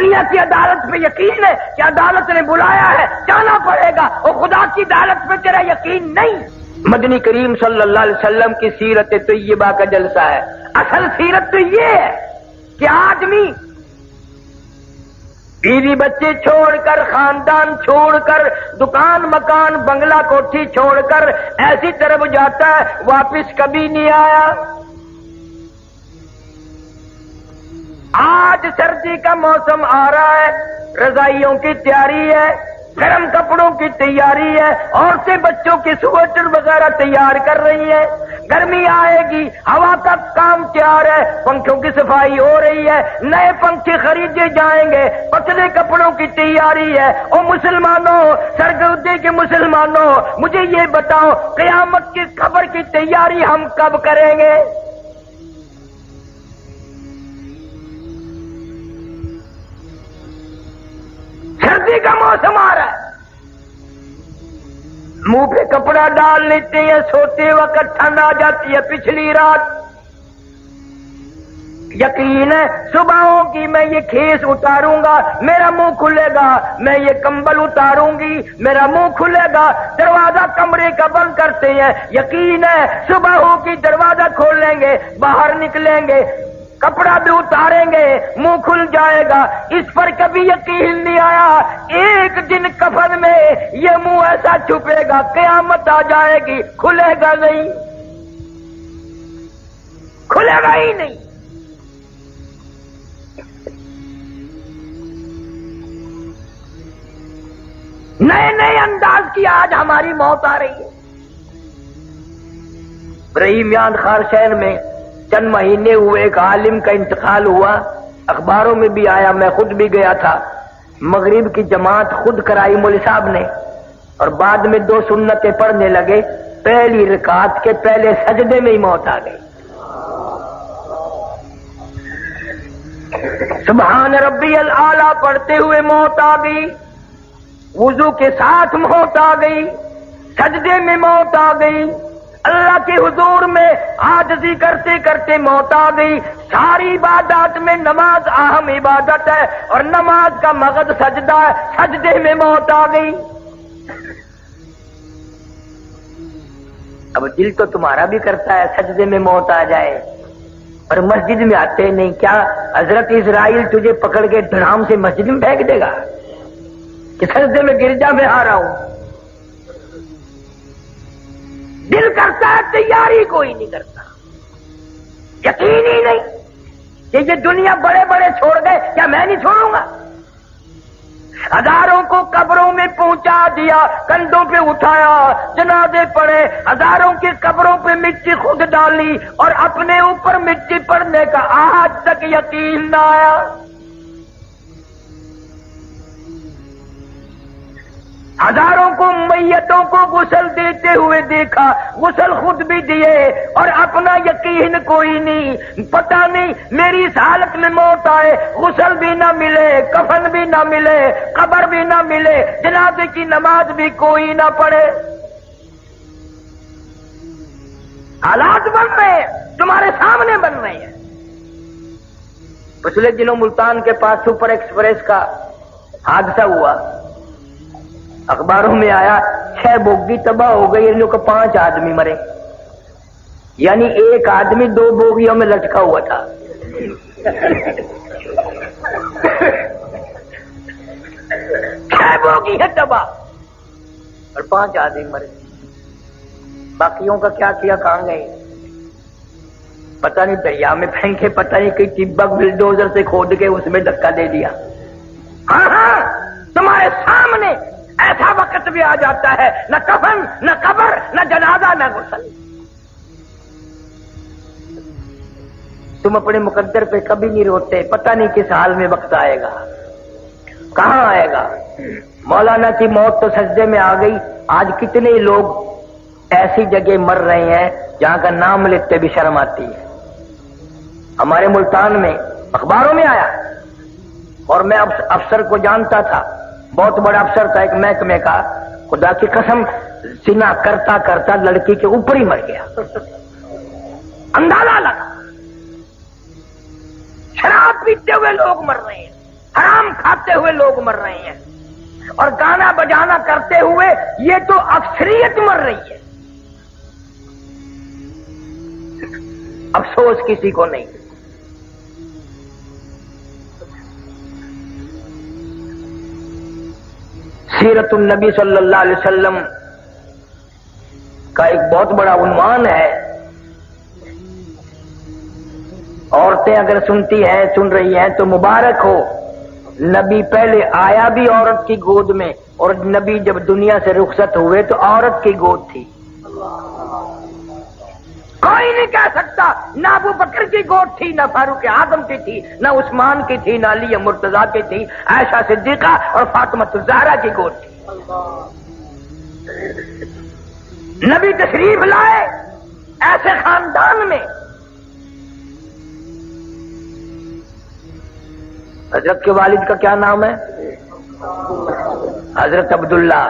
دنیا کی عدالت پہ یقین ہے کہ عدالت نے بلایا ہے جانا پڑے گا، اور خدا کی عدالت پہ تیرا یقین نہیں۔ مدنی کریم صلی اللہ علیہ وسلم کی سیرت طیبہ کا جلسہ ہے۔ اصل سیرت تو یہ ہے کہ آدمی بیوی بچے چھوڑ کر، خاندان چھوڑ کر، دکان مکان بنگلہ کوٹھی چھوڑ کر ایسی طرف جاتا ہے، واپس کبھی نہیں آیا۔ آج سردی کا موسم آ رہا ہے، رضائیوں کی تیاری ہے، گرم کپڑوں کی تیاری ہے، عورتیں بچوں کے سویٹر وغیرہ تیار کر رہی ہیں۔ گرمی آئے گی، ہوا کا کام تیار ہے، پنکھوں کی صفائی ہو رہی ہے، نئے پنکھے خریدے جائیں گے، پتلے کپڑوں کی تیاری ہے۔ او مسلمانوں، سرگودے کے مسلمانوں، مجھے یہ بتاؤ قیامت کی خبر کی تیاری ہم کب کریں گے؟ سردی کا موسم آ رہا ہے، منہ پہ کپڑا ڈال لیتے ہیں، سوتے وقت ٹھنڈ آ جاتی ہے پچھلی رات۔ یقین ہے صبح ہوگی میں یہ کھیس اتاروں گا، میرا منہ کھلے گا، میں یہ کمبل اتاروں گی، میرا منہ کھلے گا۔ دروازہ کمرے کا بند کرتے ہیں، یقین ہے صبح ہوگی دروازہ کھولیں گے، باہر نکلیں گے، کپڑا بھی اتاریں گے، منہ کھل جائے گا۔ اس پر کبھی یقین نہیں آیا، ایک دن کفن میں یہ منہ ایسا چھپے گا، قیامت آ جائے گی، کھلے گا نہیں، کھلے گا ہی نہیں۔ نئے نئے انداز کی آج ہماری موت آ رہی ہے۔ رحیمیان خارشین میں چند مہینے ہوئے ایک عالم کا انتقال ہوا، اخباروں میں بھی آیا، میں خود بھی گیا تھا۔ مغرب کی جماعت خود کرائی مولوی صاحب نے، اور بعد میں 2 سنتیں پڑھنے لگے، پہلی رکعت کے پہلے سجدے میں ہی موت آ گئی۔ سبحان ربی الاعلی پڑھتے ہوئے موت آ گئی، وضو کے ساتھ موت آ گئی، سجدے میں موت آ گئی، اللہ کے حضور میں عاجزی کرتے کرتے موت آ گئی۔ ساری عبادات میں نماز اہم عبادت ہے، اور نماز کا مغز سجدہ ہے، سجدے میں موت آ گئی۔ اب دل تو تمہارا بھی کرتا ہے سجدے میں موت آ جائے، اور مسجد میں آتے نہیں۔ کیا حضرت اسرائیل تجھے پکڑ کے دھڑام سے مسجد میں پھینک دے گا کہ سجدے میں گرجا میں آ رہا ہوں؟ دل کرتا ہے، تیاری کوئی نہیں کرتا، یقین ہی نہیں کہ یہ دنیا بڑے بڑے چھوڑ گئے، کیا میں نہیں چھوڑوں گا؟ ہزاروں کو قبروں میں پہنچا دیا، کندھوں پہ اٹھایا، جنازے پڑے، ہزاروں کی قبروں پہ مٹی خود ڈالی، اور اپنے اوپر مٹی پڑنے کا آج تک یقین نہ آیا۔ ہزاروں کو میتوں کو غسل دیتے ہوئے دیکھا، غسل خود بھی دیے، اور اپنا یقین کوئی نہیں۔ پتہ نہیں میری اس حالت میں موت آئے، غسل بھی نہ ملے، کفن بھی نہ ملے، قبر بھی نہ ملے، جنازے کی نماز بھی کوئی نہ پڑھے۔ حالات بن رہے ہیں، تمہارے سامنے بن رہے ہیں۔ پچھلے دنوں ملتان کے پاس سپر ایکسپریس کا حادثہ ہوا، اخباروں میں آیا 6 بوگی تباہ ہو گئی، ان لوگوں کو 5 آدمی مرے، یعنی ایک آدمی 2 بوگیوں میں لٹکا ہوا تھا۔ 6 بوگی ہے تباہ اور 5 آدمی مرے، باقیوں کا کیا کیا، کہاں گئے پتہ نہیں، دریا میں پھینکے، پتہ نہیں کہ ٹبک بلڈوزر سے کھود کے اس میں دھکا دے دیا۔ ہاں ہاں، تمہارے سامنے ایسا وقت بھی آ جاتا ہے، نہ کفن، نہ قبر، نہ جنازہ، نہ غسل۔ تم اپنے مقدر پہ کبھی نہیں روتے، پتہ نہیں کس حال میں وقت آئے گا، کہاں آئے گا۔ مولانا کی موت تو سجدے میں آ گئی، آج کتنے لوگ ایسی جگہ مر رہے ہیں جہاں کا نام لیتے بھی شرم آتی ہے۔ ہمارے ملتان میں اخباروں میں آیا، اور میں افسر کو جانتا تھا، بہت بڑا افسر تھا ایک محکمے کا، خدا کی قسم زنا کرتا کرتا لڑکی کے اوپر ہی مر گیا، اندازہ لگا۔ شراب پیتے ہوئے لوگ مر رہے ہیں، حرام کھاتے ہوئے لوگ مر رہے ہیں اور گانا بجانا کرتے ہوئے یہ تو اکثریت مر رہی ہے. افسوس کسی کو نہیں. سیرت النبی صلی اللہ علیہ وسلم کا ایک بہت بڑا عنوان ہے. عورتیں اگر سنتی ہیں سن رہی ہیں تو مبارک ہو. نبی پہلے آیا بھی عورت کی گود میں اور نبی جب دنیا سے رخصت ہوئے تو عورت کی گود تھی. کوئی نہیں کہہ سکتا نہ ابو بکر کی گود تھی نہ فاروق اعظم کی تھی نہ عثمان کی تھی نہ علی مرتضیٰ کی تھی. عائشہ صدیقہ اور فاطمہ الزہرا کی گود تھی. نبی تشریف لائے ایسے خاندان میں. حضرت کے والد کا کیا نام ہے؟ حضرت عبداللہ.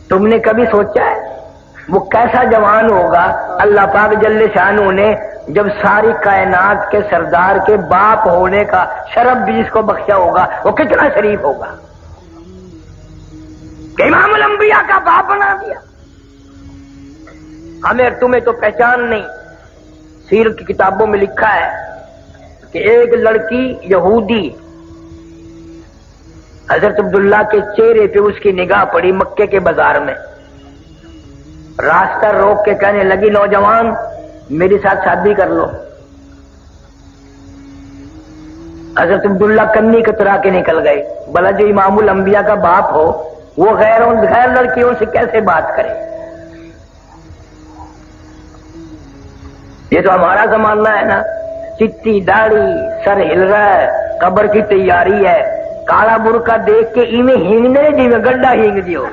تم نے کبھی سوچا ہے وہ کیسا جوان ہوگا اللہ پاک جل شانہ نے جب ساری کائنات کے سردار کے باپ ہونے کا شرف بھی جس کو بخشا ہوگا وہ کتنا شریف ہوگا کہ امام الانبیاء کا باپ بنا دیا. ہمیں تمہیں تو پہچان نہیں. سیرت کی کتابوں میں لکھا ہے کہ ایک لڑکی یہودی حضرت عبداللہ کے چہرے پہ اس کی نگاہ پڑی مکے کے بازار میں. راستہ روک کے کہنے لگی نوجوان میرے ساتھ شادی کر لو. حضرت عبداللہ کنی کترا کے نکل گئے. بھلا جو امام الانبیاء کا باپ ہو وہ غیر لڑکیوں سے کیسے بات کرے؟ یہ تو ہمارا زمانہ ہے نا. چٹی داڑھی سر ہل رہا ہے قبر کی تیاری ہے. کالا برقع دیکھ کے ایویں ہینگنے جی میں گڈا ہینگ دیو.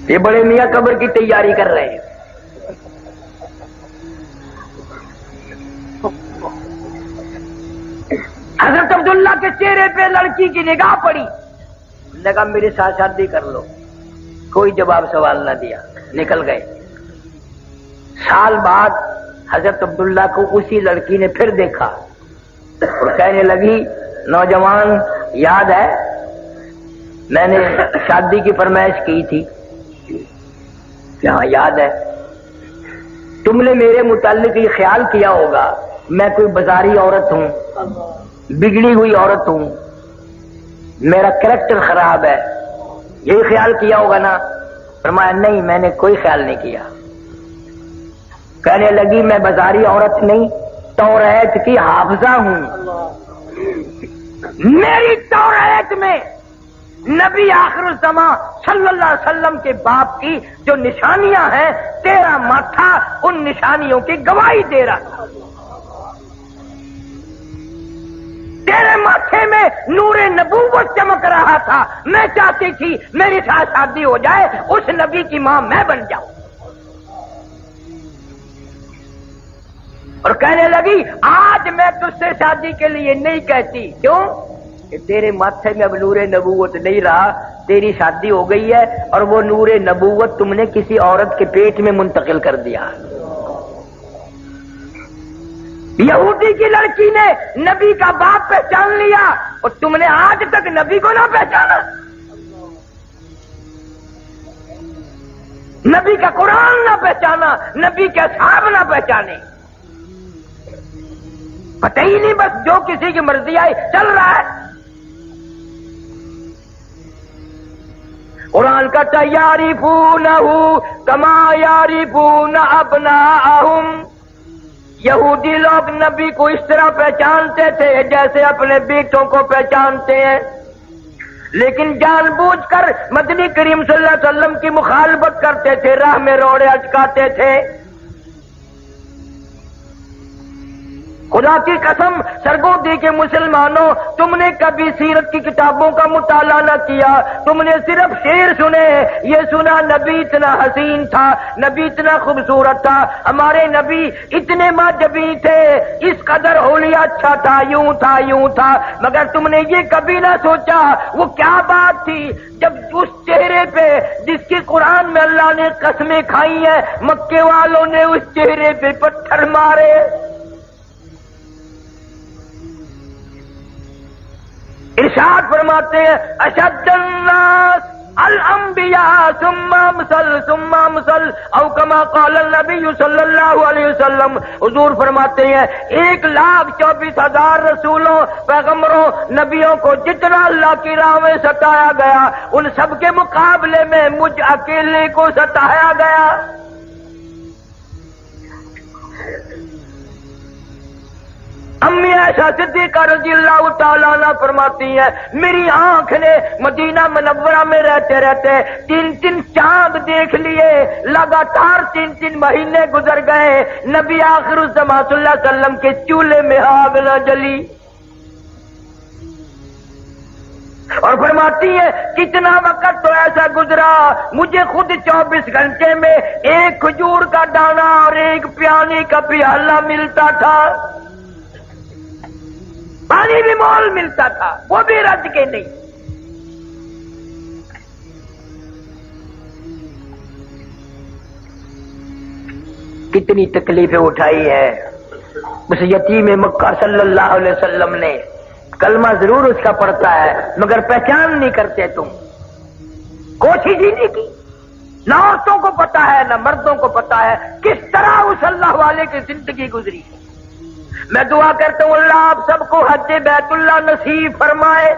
یہ بڑے میاں قبر کی تیاری کر رہے ہیں. حضرت عبداللہ کے چہرے پہ لڑکی کی نگاہ پڑی. نے کہا میرے ساتھ شادی کر لو. کوئی جواب سوال نہ دیا نکل گئے. سال بعد حضرت عبداللہ کو اسی لڑکی نے پھر دیکھا اور کہنے لگی نوجوان یاد ہے میں نے شادی کی فرمائش کی تھی؟ ہاں یاد ہے. تم نے میرے متعلق یہ خیال کیا ہوگا میں کوئی بازاری عورت ہوں بگڑی ہوئی عورت ہوں میرا کریکٹر خراب ہے یہی خیال کیا ہوگا نا. فرمایا نہیں میں نے کوئی خیال نہیں کیا. کہنے لگی میں بازاری عورت نہیں توریت کی حافظہ ہوں. میری توریت میں نبی آخر الزمان صلی اللہ علیہ وسلم کے باپ کی جو نشانیاں ہیں تیرا ماتھا ان نشانیوں کی گواہی دے رہا تھا. تیرے ماتھے میں نور نبوت چمک رہا تھا. میں چاہتی تھی میری ساتھ شادی ہو جائے اس نبی کی ماں میں بن جاؤں. اور کہنے لگی آج میں تجھ سے شادی کے لیے نہیں کہتی. کیوں؟ کہ تیرے ماتھے میں اب نور نبوت نہیں رہا. تیری شادی ہو گئی ہے اور وہ نور نبوت تم نے کسی عورت کے پیٹ میں منتقل کر دیا. یہودی کی لڑکی نے نبی کا باپ پہچان لیا اور تم نے آج تک نبی کو نہ پہچانا. نبی کا قرآن نہ پہچانا نبی کے اصحاب نہ پہچانے. پتہ ہی نہیں بس جو کسی کی مرضی آئی چل رہا ہے. قرآن کا یعرفونہ کما یعرفون ابناءہم. یہودی لوگ نبی کو اس طرح پہچانتے تھے جیسے اپنے بیٹوں کو پہچانتے ہیں لیکن جان بوجھ کر مدنی کریم صلی اللہ علیہ وسلم کی مخالفت کرتے تھے. راہ میں روڑے اٹکاتے تھے. خدا کی قسم سرگودی کے مسلمانوں، تم نے کبھی سیرت کی کتابوں کا مطالعہ نہ کیا، تم نے صرف شعر سنے، یہ سنا نبی اتنا حسین تھا، نبی اتنا خوبصورت تھا، ہمارے نبی اتنے ماجبی تھے، اس قدر حلیہ اچھا تھا، یوں تھا یوں تھا، مگر تم نے یہ کبھی نہ سوچا وہ کیا بات تھی جب اس چہرے پہ جس کی قرآن میں اللہ نے قسمیں کھائی ہیں، مکے والوں نے اس چہرے پہ پتھر مارے۔ ارشاد فرماتے ہیں اشد الناس الانبیاء ثم امثل ثم امثل، او کما قال النبی صلی اللہ علیہ وسلم، حضور فرماتے ہیں 1,24,000 رسولوں، پیغمبروں، نبیوں کو جتنا اللہ کی راہ میں ستایا گیا، ان سب کے مقابلے میں مجھ اکیلے کو ستایا گیا۔ امی عائشہ صدیقہ رضی اللہ تعالیٰ عنہ فرماتی ہیں میری آنکھ نے مدینہ منورہ میں رہتے رہتے 3 چاند دیکھ لیے، لگاتار 3 مہینے گزر گئے، نبی آخر الزمان صلی اللہ علیہ وسلم کے چولہے میں آگ نہ جلی۔ اور فرماتی ہے کتنا وقت تو ایسا گزرا مجھے خود 24 گھنٹے میں ایک کھجور کا دانہ اور ایک پیانے کا پیالہ ملتا تھا، پانی بھی مول ملتا تھا، وہ بھی رج کے نہیں۔ کتنی تکلیفیں اٹھائی ہے اس یتیم مکہ صلی اللہ علیہ وسلم نے۔ کلمہ ضرور اس کا پڑھتا ہے مگر پہچان نہیں کرتے تم، کوشش ہی نہیں کی، نہ عورتوں کو پتا ہے نہ مردوں کو پتا ہے کس طرح اس اللہ والے کی زندگی گزری۔ میں دعا کرتا ہوں اللہ آپ سب کو حج بیت اللہ نصیب فرمائے،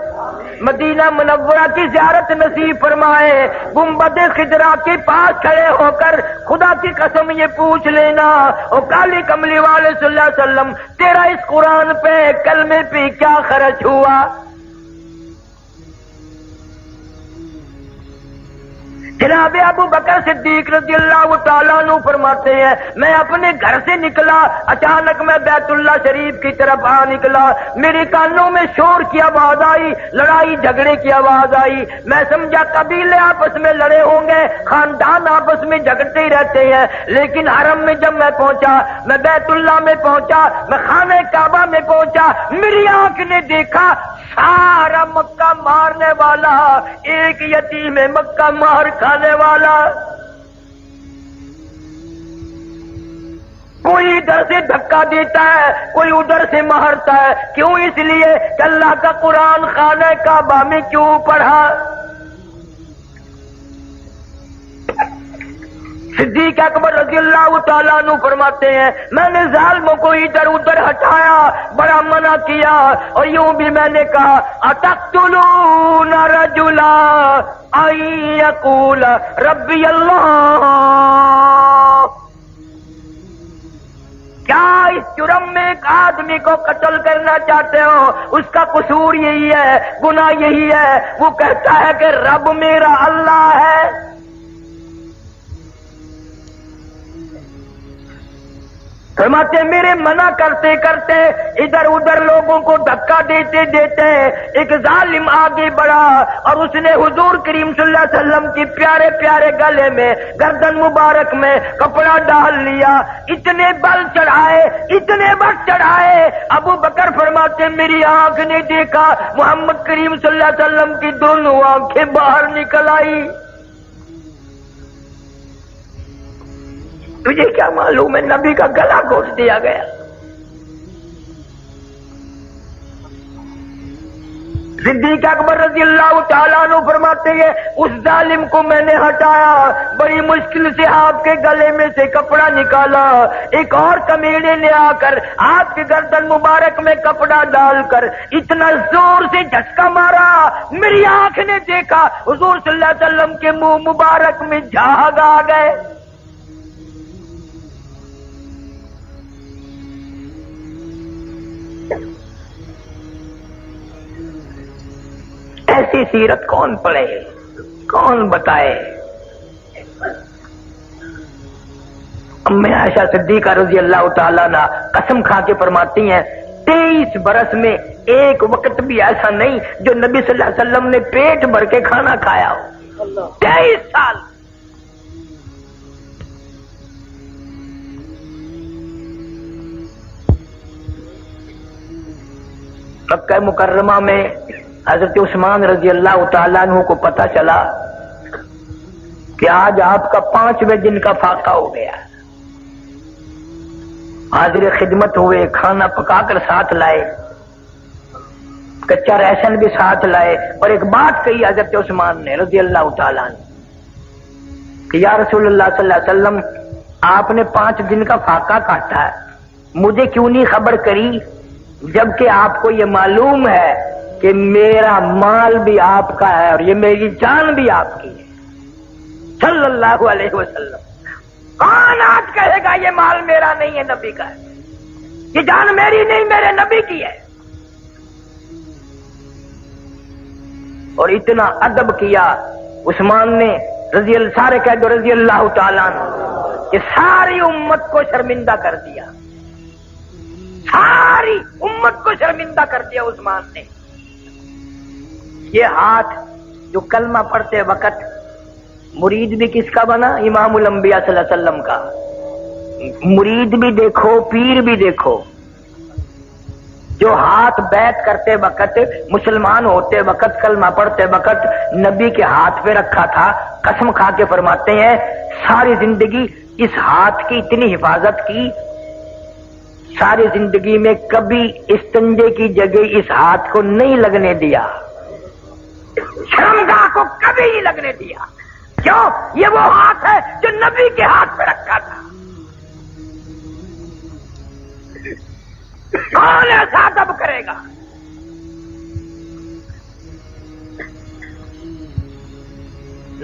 مدینہ منورہ کی زیارت نصیب فرمائے، گنبد خضرا کے پاس کھڑے ہو کر خدا کی قسم یہ پوچھ لینا او کالی کملی والے صلی اللہ علیہ وسلم تیرا اس قرآن پہ کلمے پہ کیا خرچ ہوا؟ جناب ابو بکر صدیق رضی اللہ تعالیٰ عنہ فرماتے ہیں میں اپنے گھر سے نکلا، اچانک میں بیت اللہ شریف کی طرف آ نکلا، میرے کانوں میں شور کی آواز آئی، لڑائی جھگڑے کی آواز آئی، میں سمجھا قبیلے آپس میں لڑے ہوں گے، خاندان آپس میں جھگڑتے ہی رہتے ہیں، لیکن حرم میں جب میں پہنچا، میں بیت اللہ میں پہنچا، میں خانہ کعبہ میں پہنچا، میری آنکھ نے دیکھا سارا مکہ مارنے والا ایک یتیم مکہ مار کھانے والا، کوئی ادھر سے دھکا دیتا ہے کوئی ادھر سے مارتا ہے، کیوں؟ اس لیے کہ اللہ کا قرآن خانہ کعبہ میں کیوں پڑھا۔ صدیق اکبر رضی اللہ تعالیٰ عنہ فرماتے ہیں میں نے ظالموں کو ادھر ادھر ہٹایا، بڑا منع کیا، اور یوں بھی میں نے کہا اتقتلون رجلا ان یقول ربی اللہ، کیا اس جرم میں ایک آدمی کو قتل کرنا چاہتے ہو؟ اس کا قصور یہی ہے، گناہ یہی ہے، وہ کہتا ہے کہ رب میرا اللہ ہے۔ فرماتے میرے منع کرتے کرتے ادھر ادھر لوگوں کو دھکا دیتے دیتے ایک ظالم آگے بڑھا اور اس نے حضور کریم صلی اللہ علیہ وسلم کی پیارے پیارے گلے میں گردن مبارک میں کپڑا ڈال لیا، اتنے بل چڑھائے اتنے بل چڑھائے، ابو بکر فرماتے میری آنکھ نے دیکھا محمد کریم صلی اللہ علیہ وسلم کی دونوں آنکھیں باہر نکل آئی۔ تجھے کیا معلوم ہے نبی کا گلا گھونٹ دیا گیا۔ صدیق اکبر رضی اللہ تعالیٰ عنہ فرماتے ہیں اس ظالم کو میں نے ہٹایا، بڑی مشکل سے آپ کے گلے میں سے کپڑا نکالا، ایک اور کمینے نے آ کر آپ کے گردن مبارک میں کپڑا ڈال کر اتنا زور سے جھٹکا مارا، میری آنکھ نے دیکھا حضور صلی اللہ علیہ وسلم کے منہ مبارک میں جھاگ آ گئے۔ ایسی سیرت کون پڑھے، کون بتائے؟ امی عائشہ صدیقہ رضی اللہ تعالیٰ عنہ قسم کھا کے فرماتی ہیں 23 برس میں ایک وقت بھی ایسا نہیں جو نبی صلی اللہ علیہ وسلم نے پیٹ بھر کے کھانا کھایا ہو. 23 سال. مکہ مکرمہ میں حضرت عثمان رضی اللہ تعالیٰ عنہ کو پتا چلا کہ آج آپ کا 5ویں دن کا فاقہ ہو گیا. حاضر خدمت ہوئے, کھانا پکا کر ساتھ لائے, کچا ریشن بھی ساتھ لائے, اور ایک بات کہی حضرت عثمان نے رضی اللہ تعالیٰ عنہ کہ یا رسول اللہ صلی اللہ علیہ وسلم, آپ نے 5 دن کا فاقہ کاٹا ہے, مجھے کیوں نہیں خبر کری جبکہ آپ کو یہ معلوم ہے کہ میرا مال بھی آپ کا ہے اور یہ میری جان بھی آپ کی ہے صلی اللہ علیہ وسلم. کون آج کہے گا یہ مال میرا نہیں ہے, نبی کا ہے, یہ جان میری نہیں میرے نبی کی ہے. اور اتنا ادب کیا عثمان نے سارے کہہ دو رضی اللہ تعالیٰ عنہ کہ ساری امت کو شرمندہ کر دیا, ساری امت کو شرمندہ کر دیا عثمان نے. یہ ہاتھ جو کلمہ پڑھتے وقت مرید بھی کس کا بنا؟ امام الانبیاء صلی اللہ علیہ وسلم کا. مرید بھی دیکھو, پیر بھی دیکھو. جو ہاتھ بیعت کرتے وقت, مسلمان ہوتے وقت, کلمہ پڑھتے وقت نبی کے ہاتھ پہ رکھا تھا, قسم کھا کے فرماتے ہیں ساری زندگی اس ہاتھ کی اتنی حفاظت کی, ساری زندگی میں کبھی استنجے کی جگہ اس ہاتھ کو نہیں لگنے دیا, شرمگاہ کو کبھی نہیں لگنے دیا. کیوں؟ یہ وہ ہاتھ ہے جو نبی کے ہاتھ پہ رکھا تھا. کون ایسا ادب کرے گا؟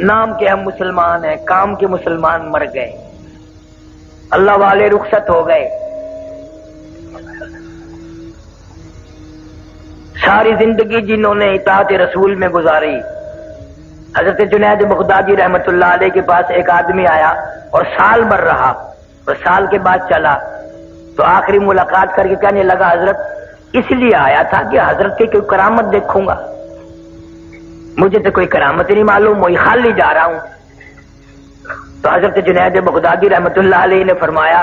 نام کے ہم مسلمان ہیں, کام کے مسلمان مر گئے, اللہ والے رخصت ہو گئے. ساری زندگی جنہوں نے اطاعت رسول میں گزاری, حضرت جنید بغدادی رحمت اللہ علیہ کے پاس ایک آدمی آیا اور سال بھر رہا, اور سال کے بعد چلا تو آخری ملاقات کر کے کہنے لگا حضرت اس لیے آیا تھا کہ حضرت کی کوئی کرامت دیکھوں گا, مجھے تو کوئی کرامت نہیں معلوم, وہی خالی جا رہا ہوں. تو حضرت جنید بغدادی رحمت اللہ علیہ نے فرمایا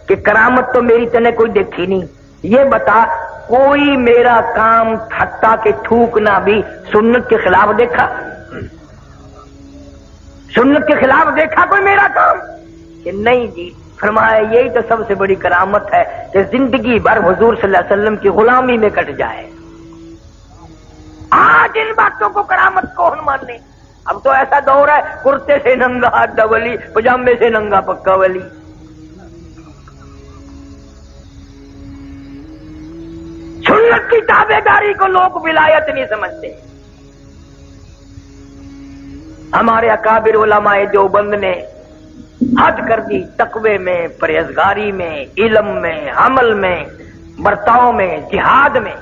کہ کرامت تو میری تنے کوئی دیکھی نہیں, یہ بتا کوئی میرا کام حتیٰ کہ تھوکنا بھی سنت کے خلاف دیکھا؟ سنت کے خلاف دیکھا کوئی میرا کام؟ کہ نہیں جی. فرمایا یہی تو سب سے بڑی کرامت ہے کہ زندگی بھر حضور صلی اللہ علیہ وسلم کی غلامی میں کٹ جائے. آج ان باتوں کو کرامت کون ماننے؟ اب تو ایسا دور ہے کرتے سے ننگا اڈا ولی, پجامے سے ننگا پکا ولی. سنت کی تابع داری کو لوگ ولایت نہیں سمجھتے. ہمارے اکابر علماء دیوبند نے حد کر دی تقوی میں, پرہیزگاری میں, علم میں, عمل میں, برتاؤ میں, جہاد میں.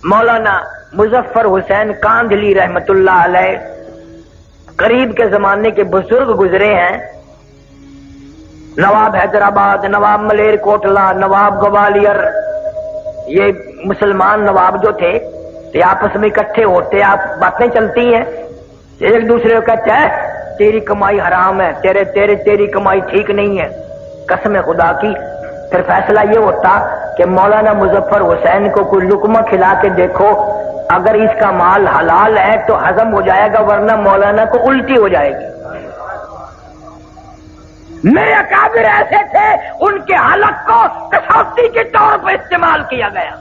مولانا مظفر حسین کاندھلی رحمت اللہ علیہ قریب کے زمانے کے بزرگ گزرے ہیں. نواب حیدرآباد, نواب ملیر کوٹلا, نواب گوالیئر, یہ مسلمان نواب جو تھے یہ آپس میں اکٹھے ہوتے, آپ باتیں چلتی ہیں, ایک دوسرے کو کہتے ہیں تیری کمائی حرام ہے, تیری کمائی ٹھیک نہیں ہے. قسم خدا کی پھر فیصلہ یہ ہوتا کہ مولانا مظفر حسین کو کوئی لقمہ کھلا کے دیکھو, اگر اس کا مال حلال ہے تو ہضم ہو جائے گا, ورنہ مولانا کو الٹی ہو جائے گی. میرے اکابر ایسے تھے, ان کے حلق کو کسوٹی کے طور پر استعمال کیا گیا.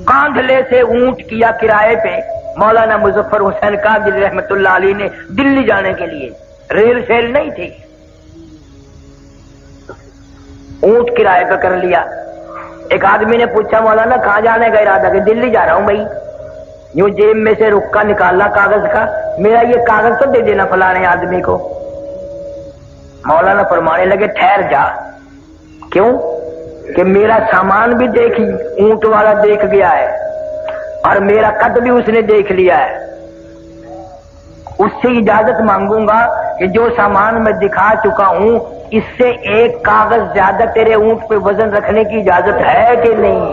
کاندھلے سے اونٹ کیا کرائے پہ مولانا مظفر حسین کاندھلی رحمت اللہ علیہ نے دلی جانے کے لیے, ریل شیل نہیں تھی, اونٹ کرائے پہ کر لیا. ایک آدمی نے پوچھا مولانا کہاں جانے کا ارادہ؟ کہ دلی جا رہا ہوں بھائی. یوں جیب میں سے رکا نکالا کاغذ کا, میرا یہ کاغذ تو دے دینا فلانے آدمی کو. مولانا فرمانے لگے ٹھہر جا. کیوں؟ کہ میرا سامان بھی دیکھ اونٹ والا دیکھ گیا ہے اور میرا قد بھی اس نے دیکھ لیا ہے. اس سے اجازت مانگوں گا کہ جو سامان میں دکھا چکا ہوں اس سے ایک کاغذ زیادہ تیرے اونٹ پہ وزن رکھنے کی اجازت ہے کہ نہیں؟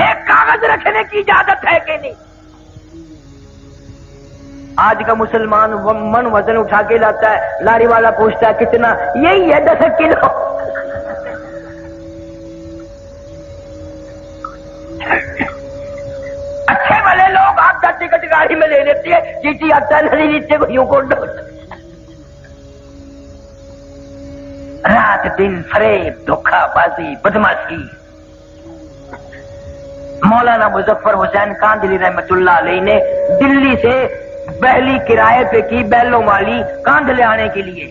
ایک کاغذ رکھنے کی اجازت ہے کہ نہیں؟ آج کا مسلمان من وزن اٹھا کے لاتا ہے، لاری والا پوچھتا ہے کتنا، یہی ہے 10 کلو. اچھے والے لوگ آپ کا ٹکٹ گاڑی میں لے لیتے ہیں، چیٹی آتا نہیں نیچے کو یوں کو رات دن فریب، دھوکہ بازی، بدماشی. مولانا مظفر حسین کاندھلی رحمت اللہ علیہ نے دلی سے بہلی کرائے پہ کی، بیلوں والی کاندھلے آنے کے لیے.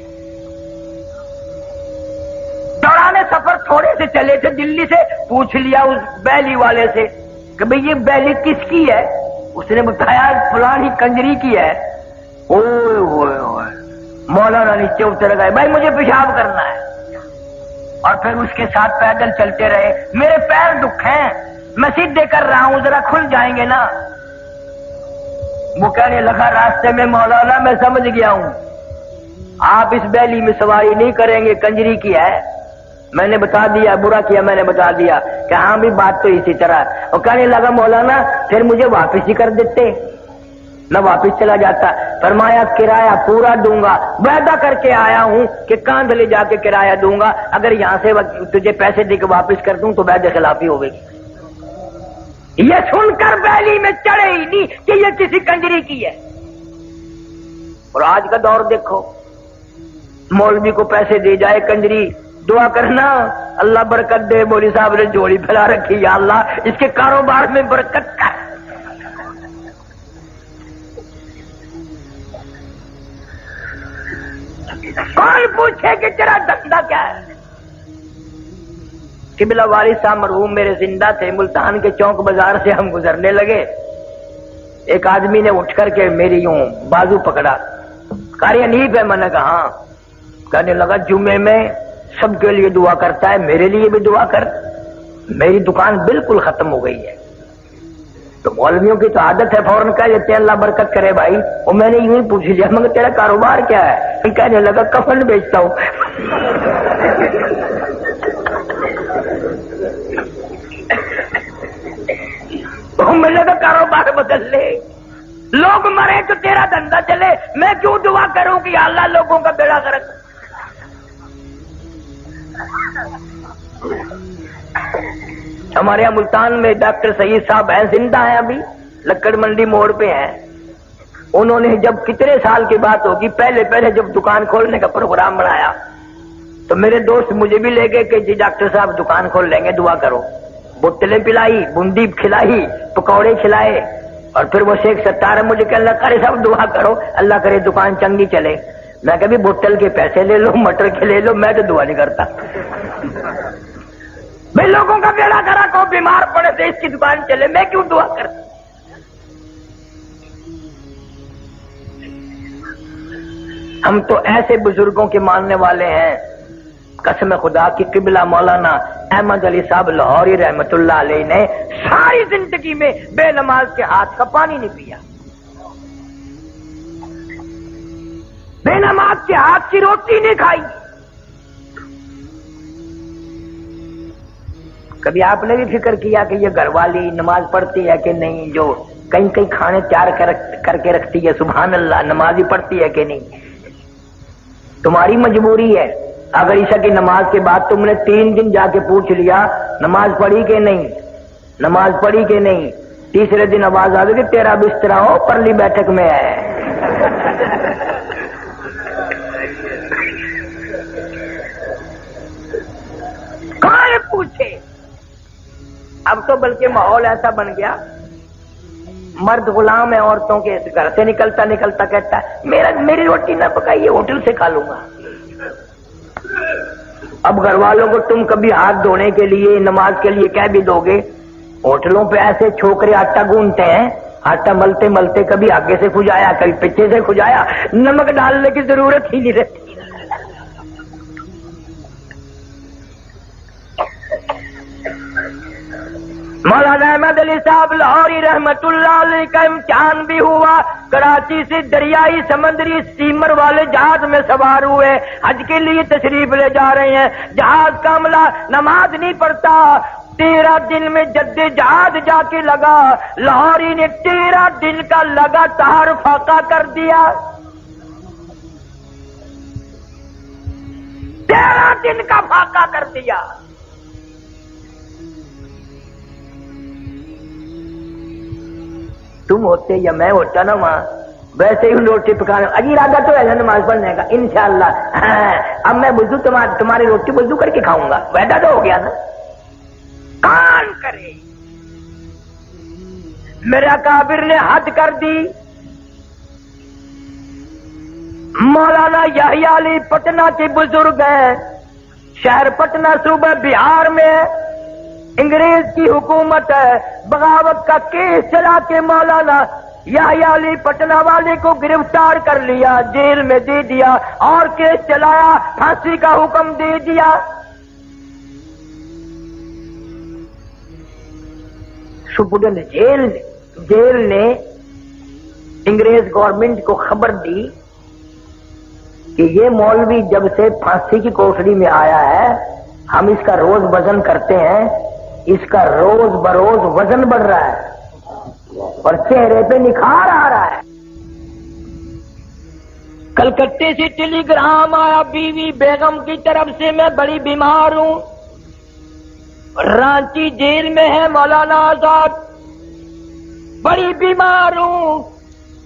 دوران سفر تھوڑے سے چلے تھے، دلی سے پوچھ لیا اس بہلی والے سے کہ بھئی یہ بہلی کس کی ہے؟ اس نے بتایا فلانی کنجری کی ہے. اوئے ہوئے ہوئے مولانا نیچے اتر گئے، بھائی مجھے پیشاب کرنا ہے. اور پھر اس کے ساتھ پیدل چلتے رہے. میرے پیر دکھ ہیں، میں سیدھے کر رہا ہوں، ذرا کھل جائیں گے نا. وہ کہنے لگا راستے میں مولانا میں سمجھ گیا ہوں، آپ اس بیلی میں سواری نہیں کریں گے، کنجری کی ہے. میں نے بتا دیا، برا کیا میں نے بتا دیا کہ ہاں بھی بات تو اسی طرح. اور کہنے لگا مولانا پھر مجھے واپس ہی کر دیتے، میں واپس چلا جاتا. فرمایا کرایہ پورا دوں گا، وعدہ کر کے آیا ہوں کہ کاندھلے جا کے کرایہ دوں گا، اگر یہاں سے تجھے پیسے دے کے واپس کر دوں تو وعدے خلافی ہوگی. یہ سن کر بیلی میں چڑھے ہی نہیں کہ یہ کسی کنجری کی ہے. اور آج کا دور دیکھو، مولوی کو پیسے دے جائے کنجری، دعا کرنا اللہ برکت دے. مولوی صاحب نے جوڑی پھیلا رکھی، یا اللہ اس کے کاروبار میں برکت کر. کون پوچھے کہ تیرا دھندا کیا ہے؟ قبلہ والد صاحب مرحوم میرے زندہ تھے، ملتان کے چوک بازار سے ہم گزرنے لگے. ایک آدمی نے اٹھ کر کے میری یوں بازو پکڑا، قاری حنیف ہے؟ میں نے کہا ہاں. کہنے لگا جمعے میں سب کے لیے دعا کرتا ہے، میرے لیے بھی دعا کر، میری دکان بالکل ختم ہو گئی ہے. تو مولویوں کی تو عادت ہے فوراً کہہ دیتے ہیں اللہ برکت کرے بھائی. اور میں نے یوں ہی پوچھ لیا مگر تیرا کاروبار کیا ہے؟ کہنے لگا کفن بیچتا ہوں. مجھے تو کاروبار بدل لے، لوگ مرے تو تیرا دھندا چلے. میں کیوں دعا کروں کہ اللہ لوگوں کا بیڑا غرق. ہمارے یہاں ملتان میں ڈاکٹر سعید صاحب ہیں، زندہ ہیں، ابھی لکڑ منڈی موڑ پہ ہیں. انہوں نے جب کتنے سال کی بات ہوگی، پہلے جب دکان کھولنے کا پروگرام بنایا تو میرے دوست مجھے بھی لے گئے کہ جی ڈاکٹر صاحب دکان کھول لیں گے، دعا کرو. بوتلیں پلائی، بوندی کھلائی، پکوڑے کھلائے. اور پھر وہ شیخ ستار مجھے کہ اللہ کرے صاحب دعا کرو، اللہ کرے دکان چنگی چلے. میں کبھی بوتل کے پیسے لے لو، مٹر کے لے لو، میں تو دعا نہیں کرتا. میں لوگوں کا بیڑا کرا کو بیمار پڑے تو اس کی دکان چلے، میں کیوں دعا کرتا؟ ہم تو ایسے بزرگوں کے ماننے والے ہیں، قسم خدا کی. قبلہ مولانا احمد علی صاحب لاہوری رحمت اللہ علیہ نے ساری زندگی میں بے نماز کے ہاتھ کا پانی نہیں پیا، بے نماز کے ہاتھ کی روٹی نہیں کھائی. کبھی آپ نے بھی فکر کیا کہ یہ گھر والی نماز پڑھتی ہے کہ نہیں، جو کہیں کہیں کھانے تیار کر کے رکھتی ہے، سبحان اللہ، نماز ہی پڑھتی ہے کہ نہیں؟ تمہاری مجبوری ہے. اگر عشاء کی نماز کے بعد تم نے 3 دن جا کے پوچھ لیا نماز پڑھی کہ نہیں، نماز پڑھی کہ نہیں، تیسرے دن آواز آ گئی کہ تیرا بستر ہو پرلی بیٹھک میں ہے. کون پوچھے؟ اب تو بلکہ ماحول ایسا بن گیا، مرد غلام ہے عورتوں کے. گھر سے نکلتا کہتا ہے میری روٹی نہ پکائیے، ہوٹل سے کھا لوں گا. اب گھر والوں کو تم کبھی ہاتھ دھونے کے لیے، نماز کے لیے کہہ بھی دو گے. ہوٹلوں پہ ایسے چھوکرے آٹا گوندتے ہیں، آٹا ملتے ملتے کبھی آگے سے کھجایا کبھی پیچھے سے کھجایا، نمک ڈالنے کی ضرورت ہی نہیں رہتی. مولانا احمد علی صاحب لاہوری رحمت اللہ علیہ کا امتحان بھی ہوا، کراچی سے دریائی سمندری اسٹیمر والے جہاز میں سوار ہوئے، حج کے لیے تشریف لے جا رہے ہیں، جہاز کا عملہ نماز نہیں پڑھتا، 13 دن میں جدے جہاز جا کے لگا، لاہوری نے 13 دن کا لگاتار فاقہ کر دیا، 13 دن کا فاقہ کر دیا۔ تم ہوتے یا میں ہوتا نا وہاں، ویسے ہی روٹی پکانے، ارادہ تو ہے نماز پڑھنے کا انشاءاللہ، اب میں وضو تمہاری روٹی وضو کر کے کھاؤں گا، وعدہ تو ہو گیا نا۔ کون کرے؟ میرے اکابر نے حد کر دی۔ مولانا یحییٰ علی پٹنہ کے بزرگ ہیں، شہر پٹنہ صوبہ بہار میں انگریز کی حکومت ہے، بغاوت کا کیس چلا کے مولانا یحییٰ علی پٹنہ والے کو گرفتار کر لیا، جیل میں دے دیا اور کیس چلایا، پھانسی کا حکم دے دیا۔ سپرڈنٹ جیل نے انگریز گورنمنٹ کو خبر دی کہ یہ مولوی جب سے پھانسی کی کوٹڑی میں آیا ہے، ہم اس کا روز وزن کرتے ہیں، اس کا روز بروز وزن بڑھ رہا ہے اور چہرے پہ نکھار آ رہا ہے۔ کلکتے سے ٹیلی گرام آیا بیوی بیگم کی طرف سے، میں بڑی بیمار ہوں، رانچی جیل میں ہے مولانا آزاد، بڑی بیمار ہوں،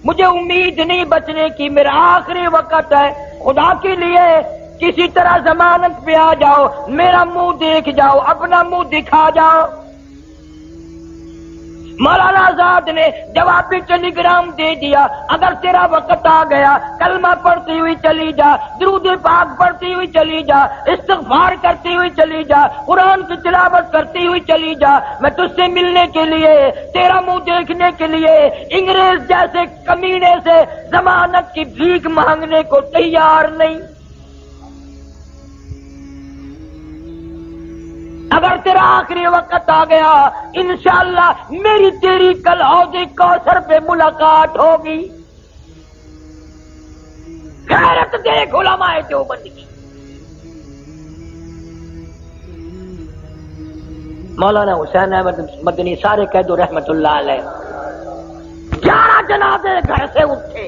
مجھے امید نہیں بچنے کی، میرا آخری وقت ہے، خدا کے لیے کسی طرح ضمانت پہ آ جاؤ، میرا منہ دیکھ جاؤ، اپنا منہ دکھا جاؤ۔ مولانا آزاد نے جوابی ٹیلی گرام دے دیا، اگر تیرا وقت آ گیا کلمہ پڑھتی ہوئی چلی جا، درود پاک پڑھتی ہوئی چلی جا، استغفار کرتی ہوئی چلی جا، قرآن کی تلاوت کرتی ہوئی چلی جا، میں تجھ سے ملنے کے لیے، تیرا منہ دیکھنے کے لیے انگریز جیسے کمینے سے ضمانت کی بھیک مانگنے کو تیار نہیں۔ اگر تیرا آخری وقت آ گیا انشاءاللہ میری تیری کل حوض کوثر پہ ملاقات ہوگی۔ غیرت دیکھ علماء دیوبند کی۔ مولانا حسین احمد مدنی سارے کہہ دو رحمت اللہ علیہ، 11 جنازے گھر سے اٹھے،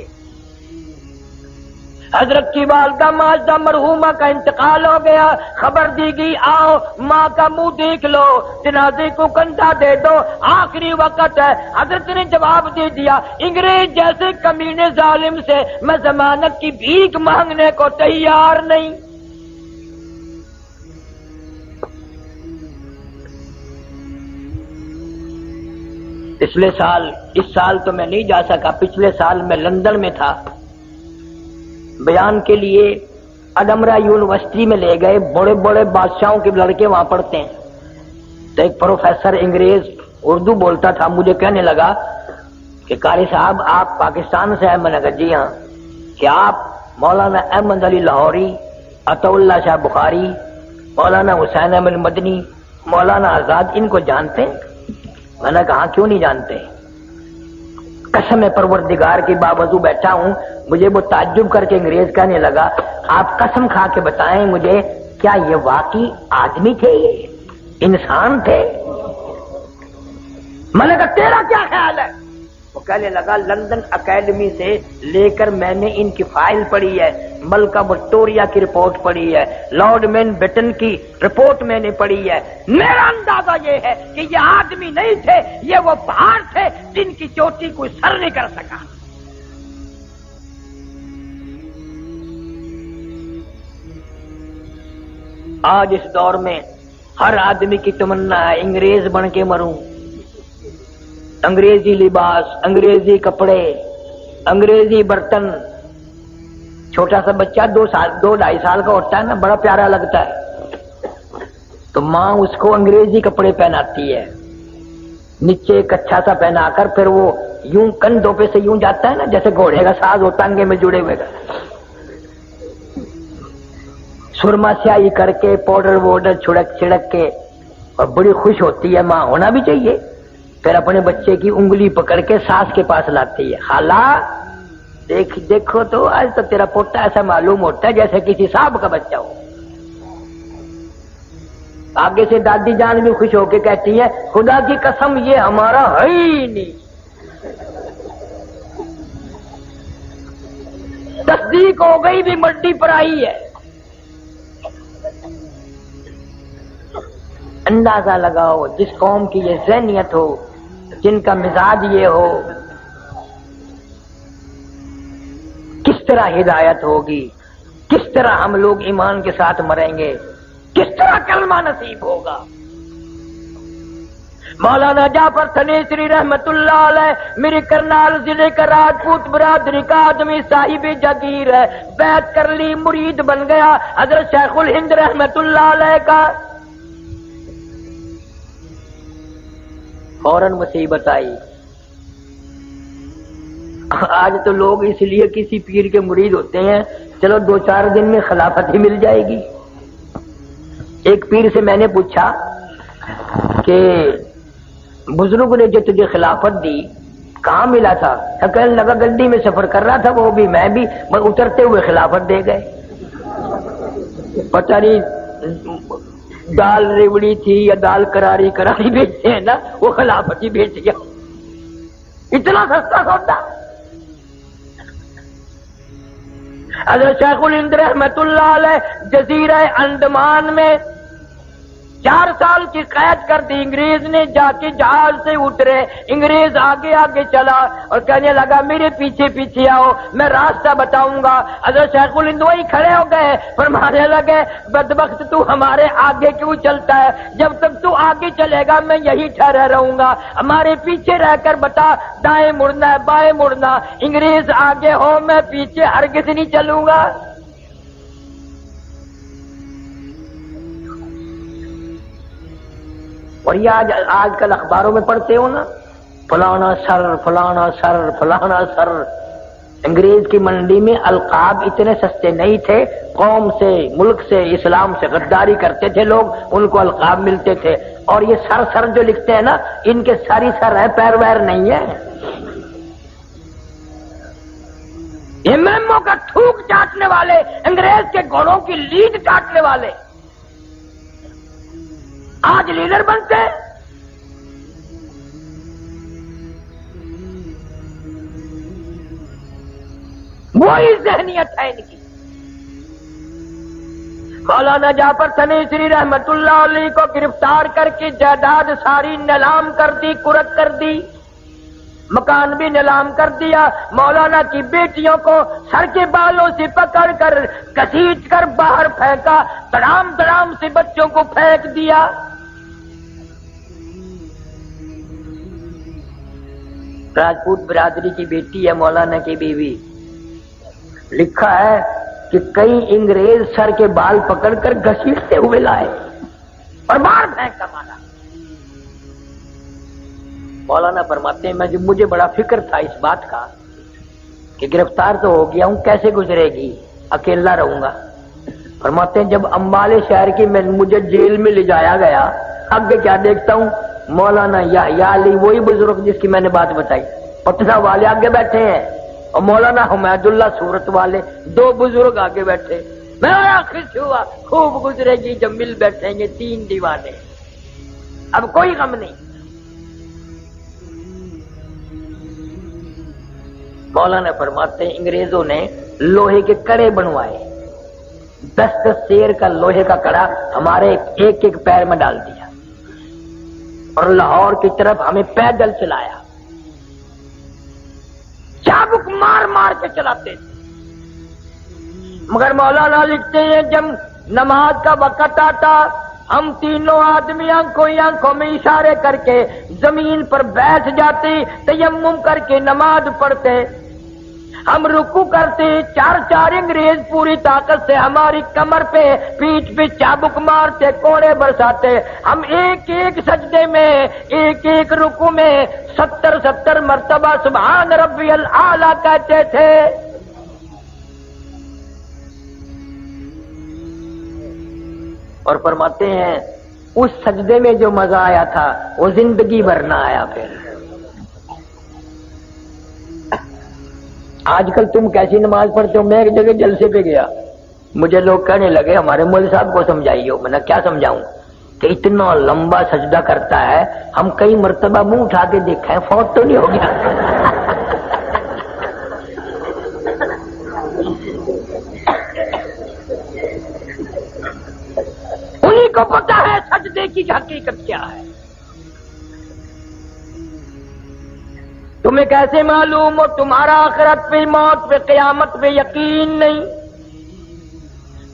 حضرت کی والدہ ماجدہ مرحومہ کا انتقال ہو گیا، خبر دی گئی آؤ ماں کا منہ دیکھ لو، جنازے کو کندھا دے دو، آخری وقت ہے۔ حضرت نے جواب دے دیا، انگریز جیسے کمینے ظالم سے میں ضمانت کی بھیک مانگنے کو تیار نہیں۔ پچھلے سال، اس سال تو میں نہیں جا سکا، پچھلے سال میں لندن میں تھا، بیان کے لیے اڈمرا یونیورسٹی میں لے گئے، بڑے بڑے بادشاہوں کے لڑکے وہاں پڑھتے ہیں، تو ایک پروفیسر انگریز اردو بولتا تھا، مجھے کہنے لگا کہ قاری صاحب آپ پاکستان سے ہیں؟ میں نے کہا جی ہاں۔ کہ آپ مولانا احمد علی لاہوری، عطا اللہ شاہ بخاری، مولانا حسین احمد مدنی، مولانا آزاد ان کو جانتے ہیں؟ میں نے کہا کیوں نہیں جانتے؟ قسم پروردگار کی باوضو بیٹھا ہوں، مجھے وہ تعجب کر کے انگریز کہنے لگا آپ قسم کھا کے بتائیں مجھے، کیا یہ واقعی آدمی تھے، یہ انسان تھے؟ میں نے کہا تیرا کیا خیال ہے؟ وہ کہنے لگا لندن اکیڈمی سے لے کر میں نے ان کی فائل پڑھی ہے، ملکہ وکٹوریہ کی رپورٹ پڑھی ہے، لارڈ ماؤنٹ بیٹن کی رپورٹ میں نے پڑھی ہے، میرا اندازہ یہ ہے کہ یہ آدمی نہیں تھے، یہ وہ پہاڑ تھے جن کی چوٹی کوئی سر نہیں کر سکا۔ آج اس دور میں ہر آدمی کی تمنا ہے انگریز بن کے مروں، انگریزی لباس، انگریزی کپڑے، انگریزی برتن۔ چھوٹا سا بچہ 2-2.5 سال کا ہوتا ہے نا، بڑا پیارا لگتا ہے، تو ماں اس کو انگریزی کپڑے پہناتی ہے، نیچے ایک اچھا سا پہنا کر، پھر وہ یوں کندھوں پہ سے یوں جاتا ہے نا جیسے گھوڑے کا ساز ہوتا ہے انگے میں جڑے ہوئے کا، سرما سیاہی کر کے، پاؤڈر ووڈر چھڑک کے اور بڑی خوش ہوتی ہے، ماں ہونا بھی چاہیے، پھر اپنے بچے کی انگلی پکڑ کے ساس کے پاس لاتی ہے، خالہ دیکھو تو آج تو تیرا پوتا ایسا معلوم ہوتا ہے جیسے کسی صاحب کا بچہ ہو۔ آگے سے دادی جان بھی خوش ہو کے کہتی ہے خدا کی قسم یہ ہمارا ہے ہی نہیں۔ تصدیق ہو گئی بھی مٹی پر آئی ہے۔ اندازہ لگاؤ جس قوم کی یہ ذہنیت ہو، جن کا مزاج یہ ہو، کس طرح ہدایت ہوگی، کس طرح ہم لوگ ایمان کے ساتھ مریں گے، کس طرح کلمہ نصیب ہوگا۔ مولانا جعفر تھنیسری رحمت اللہ علیہ میری کرنال ضلع کا راجپوت برادری کا آدمی صاحب جگیر ہے، بیعت کر لی، مرید بن گیا حضرت شیخ الہند رحمت اللہ علیہ کا۔ فوراً مصیبت آئی۔ آج تو لوگ اس لیے کسی پیر کے مرید ہوتے ہیں چلو 2-4 دن میں خلافت ہی مل جائے گی۔ ایک پیر سے میں نے پوچھا کہ بزرگ نے جو تجھے خلافت دی کہاں ملا تھا؟ کہنے لگا گڈی میں سفر کر رہا تھا، وہ بھی میں بھی، اترتے ہوئے خلافت دے گئے۔ پتہ نہیں دال ریوڑی تھی یا دال کراری بیچتے ہیں نا، وہ خلافت ہی بیچ گیا، اتنا سستا سودا۔ حضرت شیخ الہند رحمت اللہ علیہ جزیرہ انڈمان میں 4 سال کی قید کر دی انگریز نے، جا کے جہاز سے اترے، انگریز آگے آگے چلا اور کہنے لگا میرے پیچھے پیچھے آؤ میں راستہ بتاؤں گا۔ حضرت شیخ الہند وہی کھڑے ہو گئے، فرمانے لگے بدبخت تو ہمارے آگے کیوں چلتا ہے؟ جب تک تو آگے چلے گا میں یہی ٹھہرا رہوں گا، ہمارے پیچھے رہ کر بتا دائیں مڑنا ہے بائیں مڑنا، انگریز آگے ہو میں پیچھے ہرگز نہیں چلوں گا۔ اور یہ آج کل اخباروں میں پڑھتے ہو نا، فلانا سر فلانا سر فلانا سر۔ انگریز کی منڈی میں القاب اتنے سستے نہیں تھے، قوم سے ملک سے اسلام سے غداری کرتے تھے لوگ، ان کو القاب ملتے تھے۔ اور یہ سر سر جو لکھتے ہیں نا، ان کے ساری سر ہے، پیر ویر نہیں ہے۔ یہ میمو کا تھوک چاٹنے والے، انگریز کے گھوڑوں کی لیڈ چاٹنے والے آج لیڈر بنتے ہیں۔ وہی ذہنیت ہے ان کی۔ مولانا جعفر تھنیسری رحمت اللہ علیہ کو گرفتار کر کے جائیداد ساری نیلام کر دی، قرق کر دی، مکان بھی نیلام کر دیا۔ مولانا کی بیٹیوں کو سر کے بالوں سے پکڑ کر گھسیٹ کر باہر پھینکا، دڑام دڑام سے بچوں کو پھینک دیا۔ راجپوت برادری کی بیٹی ہے مولانا کی بیوی، لکھا ہے کہ کئی انگریز سر کے بال پکڑ کر گھسیٹتے ہوئے لائے اور باہر پھینک کر مارا۔ مولانا فرماتے ہیں مجھے بڑا فکر تھا اس بات کا کہ گرفتار تو ہو گیا ہوں، کیسے گزرے گی، اکیلا رہوں گا۔ فرماتے ہیں جب امبالے شہر کی مجھے جیل میں لے جایا گیا، آگے کیا دیکھتا ہوں، مولانا یا علی وہی بزرگ جس کی میں نے بات بتائی، پٹنہ والے آگے بیٹھے ہیں اور مولانا حمید اللہ صورت والے، 2 بزرگ آگے بیٹھے۔ میں خوش ہوا، خوب گزرے گی جب مل بیٹھیں گے 3 دیوانے، اب کوئی غم نہیں۔ مولانا فرماتے ہیں انگریزوں نے لوہے کے کڑے بنوائے، 10 سیر کا لوہے کا کڑا ہمارے ایک ایک پیر میں ڈال دیا اور لاہور کی طرف ہمیں پیدل چلایا، چابک مار مار کے چلاتے تھے۔ مگر مولانا لکھتے ہیں جب نماز کا وقت آتا ہم تینوں آدمی آنکھوں میں اشارے کر کے زمین پر بیٹھ جاتے، تیمم کر کے نماز پڑھتے، ہم رکوع کرتے، 4 انگریز پوری طاقت سے ہماری کمر پہ پیٹھ پہ چابک مارتے، کوڑے برساتے، ہم ایک ایک سجدے میں ایک ایک رکوع میں 70 مرتبہ سبحان ربی الاعلی کہتے تھے۔ اور فرماتے ہیں اس سجدے میں جو مزہ آیا تھا وہ زندگی بھر نہ آیا پھر. آج کل تم کیسی نماز پڑھتے ہو؟ میں ایک جگہ جلسے پہ گیا، مجھے لوگ کہنے لگے ہمارے مولوی صاحب کو سمجھائیے. میں نے کیا سمجھاؤں کہ اتنا لمبا سجدہ کرتا ہے، ہم کئی مرتبہ منہ اٹھا کے دیکھا ہے، فوت تو نہیں ہو گیا؟ انہیں کو پتا ہے سجدے کی حقیقت کیا ہے. تمہیں کیسے معلوم ہو؟ تمہارا آخرت پہ، موت پہ، قیامت پہ یقین نہیں.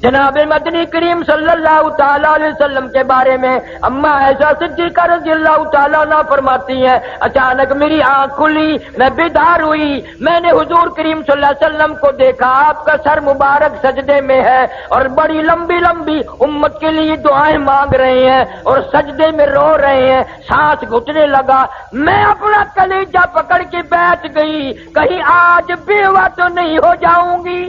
جناب مدنی کریم صلی اللہ تعالی علیہ وسلم کے بارے میں اما عائشہ صدیقہ رضی اللہ تعالیٰ عنہ فرماتی ہیں اچانک میری آنکھ کھلی، میں بیدار ہوئی، میں نے حضور کریم صلی اللہ علیہ وسلم کو دیکھا، آپ کا سر مبارک سجدے میں ہے اور بڑی لمبی لمبی امت کے لیے دعائیں مانگ رہے ہیں اور سجدے میں رو رہے ہیں. سانس گھٹنے لگا، میں اپنا کلیجہ پکڑ کے بیٹھ گئی، کہیں آج بیوہ تو نہیں ہو جاؤں گی.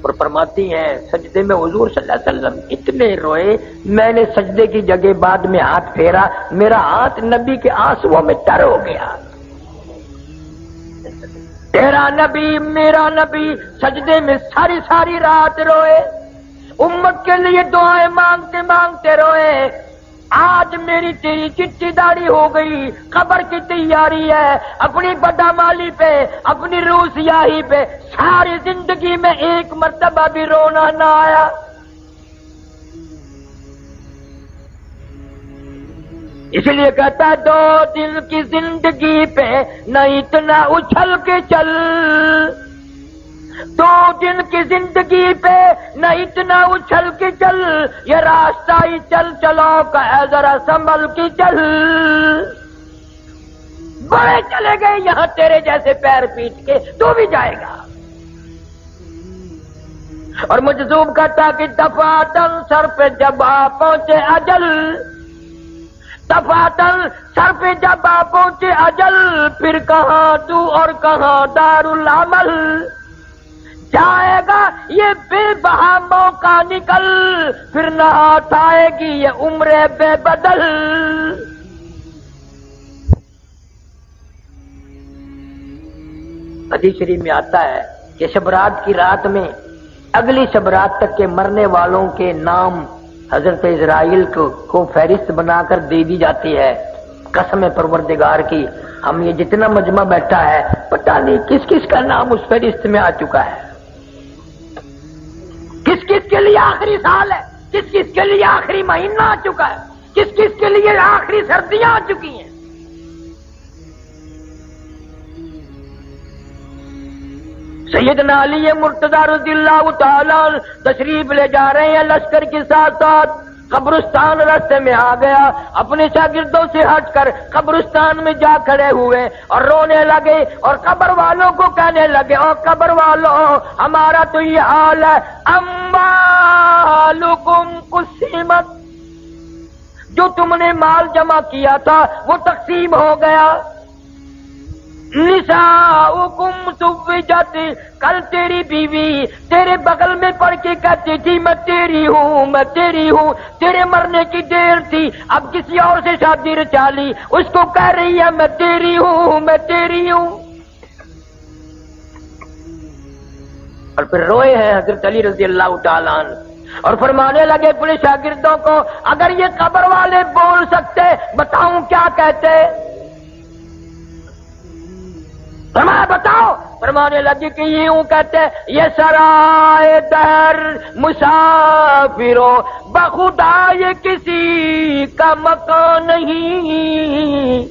اور فرماتی ہیں سجدے میں حضور صلی اللہ علیہ وسلم اتنے روئے، میں نے سجدے کی جگہ بعد میں ہاتھ پھیرا، میرا ہاتھ نبی کے آنسوؤں میں تر ہو گیا. تیرا نبی میرا نبی سجدے میں ساری ساری رات روئے، امت کے لیے دعائیں مانگتے مانگتے روئے. آج میری تیری چٹی داڑھی ہو گئی، قبر کی تیاری ہے، اپنی بدعمالی پہ، اپنی روح سیاہی پہ ساری زندگی میں ایک مرتبہ بھی رونا نہ آیا. اس لیے کہتا ہے 2 دن کی زندگی پہ نہ اتنا اچھل کے چل، 2 دن کی زندگی پہ نہ اتنا اچھل کے چل، یہ راستہ ہی چل چلو کا ہے ذرا سنبھل کے چل. بڑے چلے گئے یہاں تیرے جیسے پیر پیٹ کے، تو بھی جائے گا. اور مجذوب کہتا کہ دفعتاً سر پہ جب آ پہنچے اجل، دفعتاً سر پہ جب آ پہنچے اجل، پھر کہاں تو اور کہاں دار العمل. جائے گا یہ بے بہا موقع نکل، پھر نہ ہاتھ آئے گی یہ عمر بے بدل. حدیث شریف میں آتا ہے کہ شب رات کی رات میں اگلی شب رات تک کے مرنے والوں کے نام حضرت اسرائیل کو فہرست بنا کر دے دی جاتی ہے. قسم پروردگار کی ہم یہ جتنا مجمع بیٹھا ہے پتہ نہیں کس کس کا نام اس فہرست میں آ چکا ہے، کس کس کے لیے آخری سال ہے، کس کس کے لیے آخری مہینہ آ چکا ہے، کس کس کے لیے آخری سردیاں آ چکی ہیں. سیدنا علی مرتضی رضی اللہ تعالیٰ تشریف لے جا رہے ہیں لشکر کے ساتھ ساتھ. قبرستان راستے میں آ گیا، اپنے شاگردوں سے ہٹ کر قبرستان میں جا کھڑے ہوئے اور رونے لگے اور قبر والوں کو کہنے لگے او قبر والوں ہمارا تو یہ حال ہے، اموالکم قسمت، جو تم نے مال جمع کیا تھا وہ تقسیم ہو گیا. نساؤکم زوجت، کل تیری بیوی تیرے بغل میں پڑھ کے کہتی تھی میں تیری ہوں میں تیری ہوں، تیرے مرنے کی دیر تھی، اب کسی اور سے شادی رچا لی، اس کو کہہ رہی ہے میں تیری ہوں میں تیری ہوں. اور پھر روئے ہیں حضرت علی رضی اللہ تعالیٰ عنہ اور فرمانے لگے اپنے شاگردوں کو اگر یہ قبر والے بول سکتے بتاؤں کیا کہتے. فرمایا بتاؤ، فرمانے لگے کہ یوں کہتے یہ سرائے در مسافروں بخدا یہ کسی کا مکان نہیں،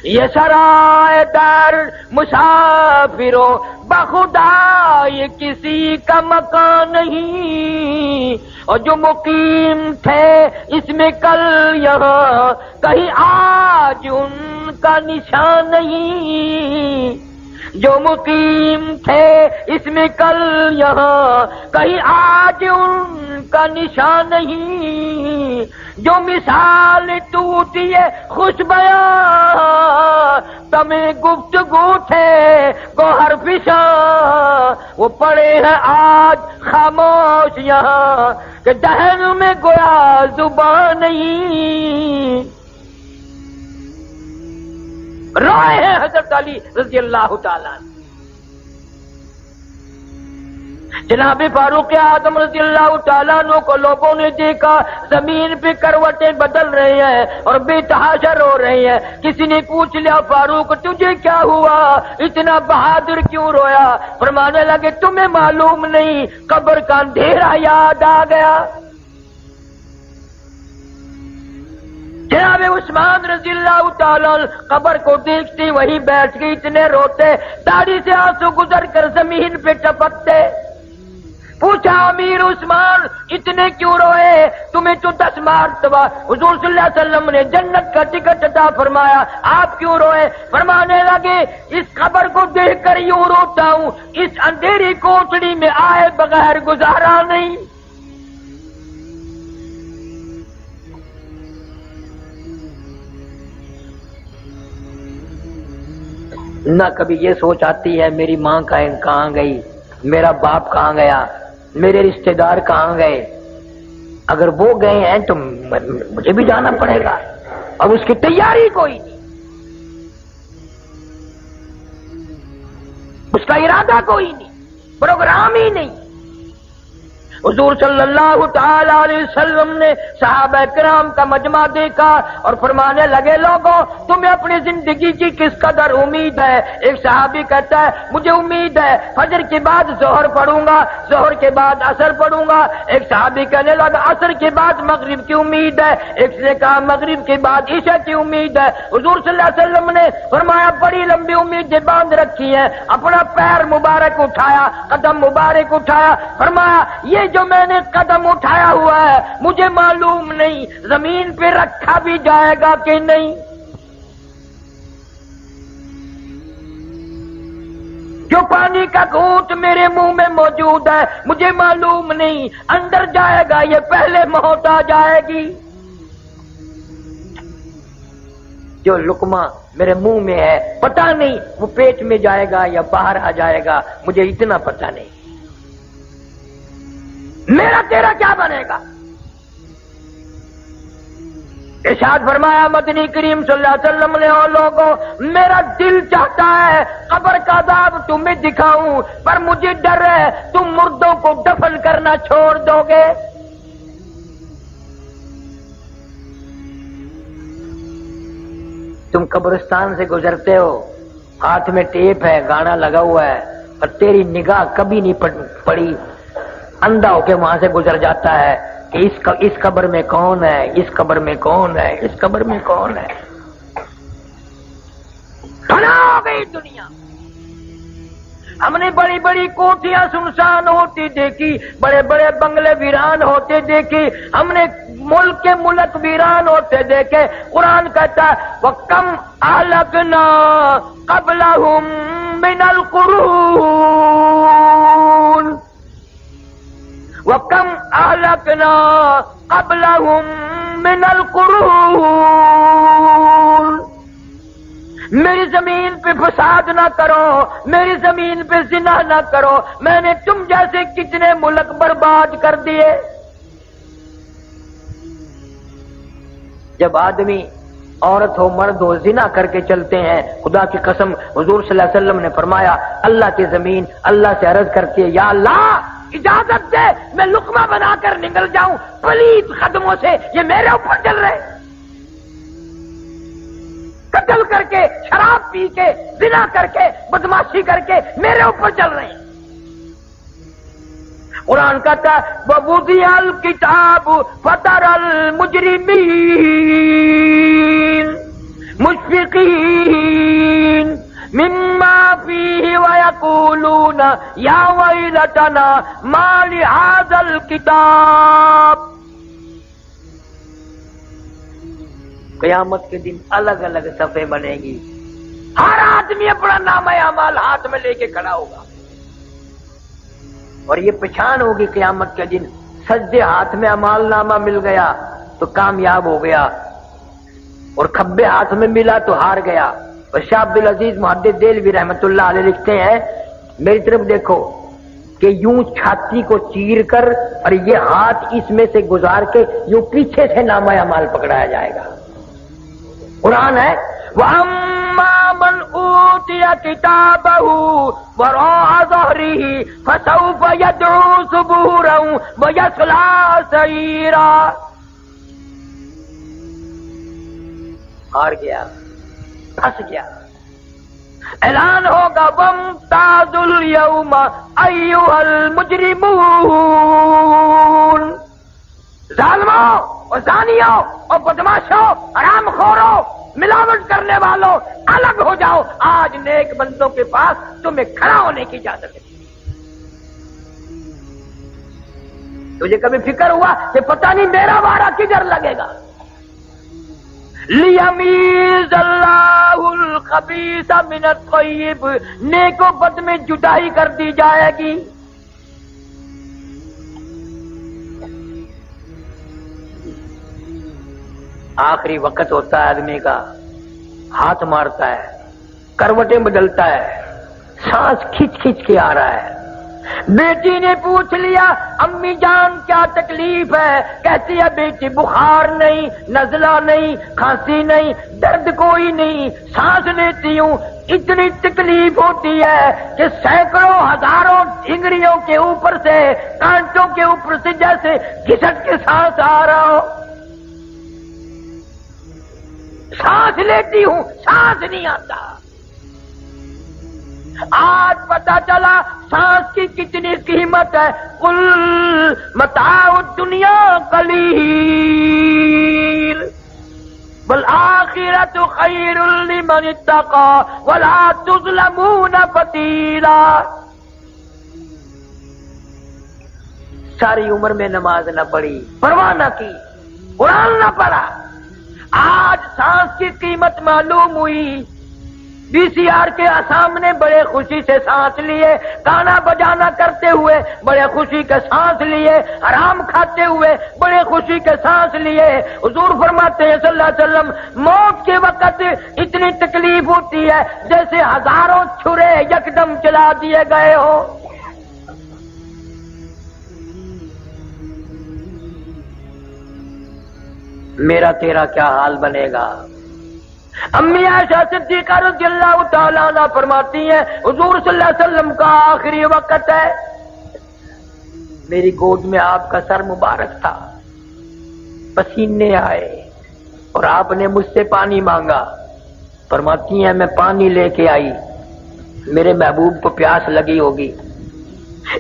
یہ سرائے در مسافروں بخدا یہ کسی کا مکان نہیں. اور جو مقیم تھے اس میں کل یہاں کہیں آج ان کا نشان نہیں، جو مقیم تھے اس میں کل یہاں کہیں آج ان کا نشان نہیں. جو مثال ٹوٹی ہے خوش بیاں تمہیں گفتگو تھے گوہر فشاں، وہ پڑے ہیں آج خاموش یہاں کہ دہن میں گویا زبان نہیں. روئے ہیں حضرت علی رضی اللہ تعالیٰ. جناب فاروق اعظم رضی اللہ تعالیٰ عنہ کو لوگوں نے دیکھا زمین پہ کروٹیں بدل رہے ہیں اور بے تحاشا رو رہے ہیں. کسی نے پوچھ لیا فاروق تجھے کیا ہوا، اتنا بہادر کیوں رویا؟ فرمانے لگے تمہیں معلوم نہیں، قبر کا اندھیرا یاد آ گیا. جناب عثمان رضی اللہ تعالیٰ قبر کو دیکھتے وہی بیٹھ کے اتنے روتے، داڑھی سے آنسو گزر کر زمین پہ ٹپکتے. پوچھا امیر عثمان اتنے کیوں روئے؟ تمہیں تو 10 مرتبہ حضور صلی اللہ علیہ وسلم نے جنت کا ٹکٹ عطا فرمایا، آپ کیوں روئے؟ فرمانے لگے اس قبر کو دیکھ کر یوں روتا ہوں، اس اندھیری کوٹڑی میں آئے بغیر گزارا نہیں. نہ کبھی یہ سوچ آتی ہے میری ماں کہاں گئی، میرا باپ کہاں گیا، میرے رشتہ دار کہاں گئے. اگر وہ گئے ہیں تو مجھے بھی جانا پڑے گا، اور اس کی تیاری کوئی نہیں، اس کا ارادہ کوئی نہیں، پروگرام ہی نہیں. حضور صلی اللہ تعالی علیہ وسلم نے صحابہ کرام کا مجمع دیکھا اور فرمانے لگے لوگوں تمہیں اپنی زندگی کی کس قدر امید ہے؟ ایک صحابی کہتا ہے مجھے امید ہے فجر کے بعد ظہر پڑھوں گا، ظہر کے بعد عصر پڑھوں گا. ایک صحابی کہنے لگا عصر کے بعد مغرب کی امید ہے. ایک نے کہا مغرب کے بعد عشاء کی امید ہے. حضور صلی اللہ علیہ وسلم نے فرمایا بڑی لمبی امیدیں باندھ رکھی ہیں. اپنا پیر مبارک اٹھایا، قدم مبارک اٹھایا، فرمایا یہ جو میں نے قدم اٹھایا ہوا ہے مجھے معلوم نہیں زمین پہ رکھا بھی جائے گا کہ نہیں. جو پانی کا گھونٹ میرے منہ میں موجود ہے مجھے معلوم نہیں اندر جائے گا یہ پہلے موت آ جائے گی. جو لقمہ میرے منہ میں ہے پتہ نہیں وہ پیٹ میں جائے گا یا باہر آ جائے گا، مجھے اتنا پتہ نہیں. میرا تیرا کیا بنے گا؟ ارشاد فرمایا مدنی کریم صلی اللہ علیہ وسلم نے اور لوگوں میرا دل چاہتا ہے قبر کا عذاب تمہیں دکھاؤں، پر مجھے ڈر ہے تم مردوں کو دفن کرنا چھوڑ دو گے. تم قبرستان سے گزرتے ہو، ہاتھ میں ٹیپ ہے، گانا لگا ہوا ہے، اور تیری نگاہ کبھی نہیں پڑی، اندھا ہو کے وہاں سے گزر جاتا ہے کہ اس قبر میں کون ہے، اس قبر میں کون ہے، اس قبر میں کون ہے. فنا ہو گئی دنیا. ہم نے بڑی بڑی کوٹھیاں سنسان ہوتی دیکھی، بڑے بڑے بنگلے ویران ہوتے دیکھی، ہم نے ملک کے ملک ویران ہوتے دیکھے. قرآن کہتا ہے وَكَمْ أَهْلَكْنَا قَبْلَهُمْ مِنَ الْقُرُونِ وَكَمْ أَهْلَكْنَا قَبْلَهُمْ مِنَ الْقُرُونِ. میری زمین پہ فساد نہ کرو، میری زمین پہ زنا نہ کرو، میں نے تم جیسے کتنے ملک برباد کر دیے. جب آدمی عورت ہو مرد ہو زنا کر کے چلتے ہیں، خدا کی قسم حضور صلی اللہ علیہ وسلم نے فرمایا اللہ کی زمین اللہ سے عرض کرتی ہے یا اللہ اجازت دے میں لقمہ بنا کر نکل جاؤں، پلیت قدموں سے یہ میرے اوپر چل رہے، قتل کر کے شراب پی کے زنا کر کے بدماشی کر کے میرے اوپر چل رہے ہیں. قرآن کہتا ہے وَوُضِعَ الْكِتَابُ فَتَرَى الْمُجْرِمِينَ مُشْفِقِينَ مِمَّا فِيهِ وَيَقُولُونَ يَا وَيْلَتَنَا مَا لِهَذَا الْكِتَابِ. قیامت کے دن الگ الگ صفحے بنے گی، ہر آدمی اپنا نامہ اعمال ہاتھ میں لے کے کھڑا ہوگا، اور یہ پہچان ہوگی قیامت کے دن سجدے ہاتھ میں اعمال نامہ مل گیا تو کامیاب ہو گیا، اور کھبے ہاتھ میں ملا تو ہار گیا. اور شاہ عبدالعزیز محدث دہلوی رحمۃ اللہ علیہ لکھتے ہیں میری طرف دیکھو کہ یوں چھاتی کو چیر کر اور یہ ہاتھ اس میں سے گزار کے یوں پیچھے سے نامہ اعمال پکڑایا جائے گا. قرآن ہے وَأَمَّا مَنْ أُوتِيَ كِتَابَهُ وَرَاءَ ظَهْرِهِ فَسَوْفَ يَدْعُو ثُبُورًا وَيَصْلَىٰ سَعِيرًا. ہار گیا، پھنس گیا. اعلان ہوگا وَامْتَازُوا الْيَوْمَ أَيُّهَا الْمُجْرِمُونَ. ظالموں اور زانیوں اور بدماشوں، حرام خوروں، ملاوٹ کرنے والوں، الگ ہو جاؤ. آج نیک بندوں کے پاس تمہیں کھڑا ہونے کی اجازت ہے. تجھے کبھی فکر ہوا کہ پتہ نہیں میرا وارہ کدھر لگے گا؟ لیمیز اللہ الخبیث من الطیب. نیک و بد میں جدائی کر دی جائے گی. آخری وقت ہوتا ہے آدمی کا، ہاتھ مارتا ہے، کروٹیں بدلتا ہے، سانس کھچ کھچ کے آ رہا ہے. بیٹی نے پوچھ لیا امی جان کیا تکلیف ہے؟ کہتی ہے بیٹی بخار نہیں، نزلہ نہیں، کھانسی نہیں، درد کوئی نہیں، سانس لیتی ہوں اتنی تکلیف ہوتی ہے کہ سینکڑوں ہزاروں ڈھنگریوں کے اوپر سے، کانٹوں کے اوپر سے جیسے گھسٹ کے سانس آ رہا ہو. سانس لیتی ہوں، سانس نہیں آتا. آج پتا چلا سانس کی کتنی قیمت ہے. قل متاع الدنیا قلیل والآخرۃ خیر لمن اتقى ولا تظلمون فتیلا. ساری عمر میں نماز نہ پڑھی، پرواہ نہ کی، قرآن نہ پڑھا. آج سانس کی قیمت معلوم ہوئی. بی سی آر کے سامنے بڑے خوشی سے سانس لیے، گانا بجانا کرتے ہوئے بڑے خوشی کے سانس لیے، حرام کھاتے ہوئے بڑے خوشی کے سانس لیے. حضور فرماتے ہیں صلی اللہ علیہ وسلم موت کے وقت اتنی تکلیف ہوتی ہے جیسے ہزاروں چھرے یکدم چلا دیے گئے ہو. میرا تیرا کیا حال بنے گا؟ امی عائشہ صدیقہ رضی اللہ تعالیٰ عنہ فرماتی ہیں حضور صلی اللہ علیہ وسلم کا آخری وقت ہے. میری گود میں آپ کا سر مبارک تھا، پسینے آئے اور آپ نے مجھ سے پانی مانگا. فرماتی ہیں میں پانی لے کے آئی، میرے محبوب کو پیاس لگی ہوگی.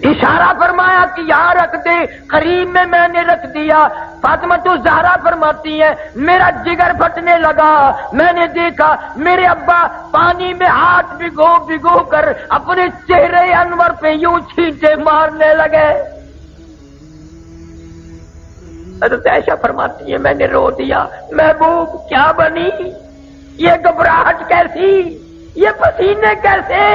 اشارہ فرمایا کہ یہاں رکھ دے، قریب میں نے رکھ دیا. فاطمہ الزہرا فرماتی ہے میرا جگر پھٹنے لگا. میں نے دیکھا میرے ابا پانی میں ہاتھ بھگو کر اپنے چہرے انور پہ یوں چھینٹے مارنے لگے. حضرت عائشہ فرماتی ہے میں نے رو دیا. محبوب کیا بنی؟ یہ گھبراہٹ کیسی؟ یہ پسینے کیسے؟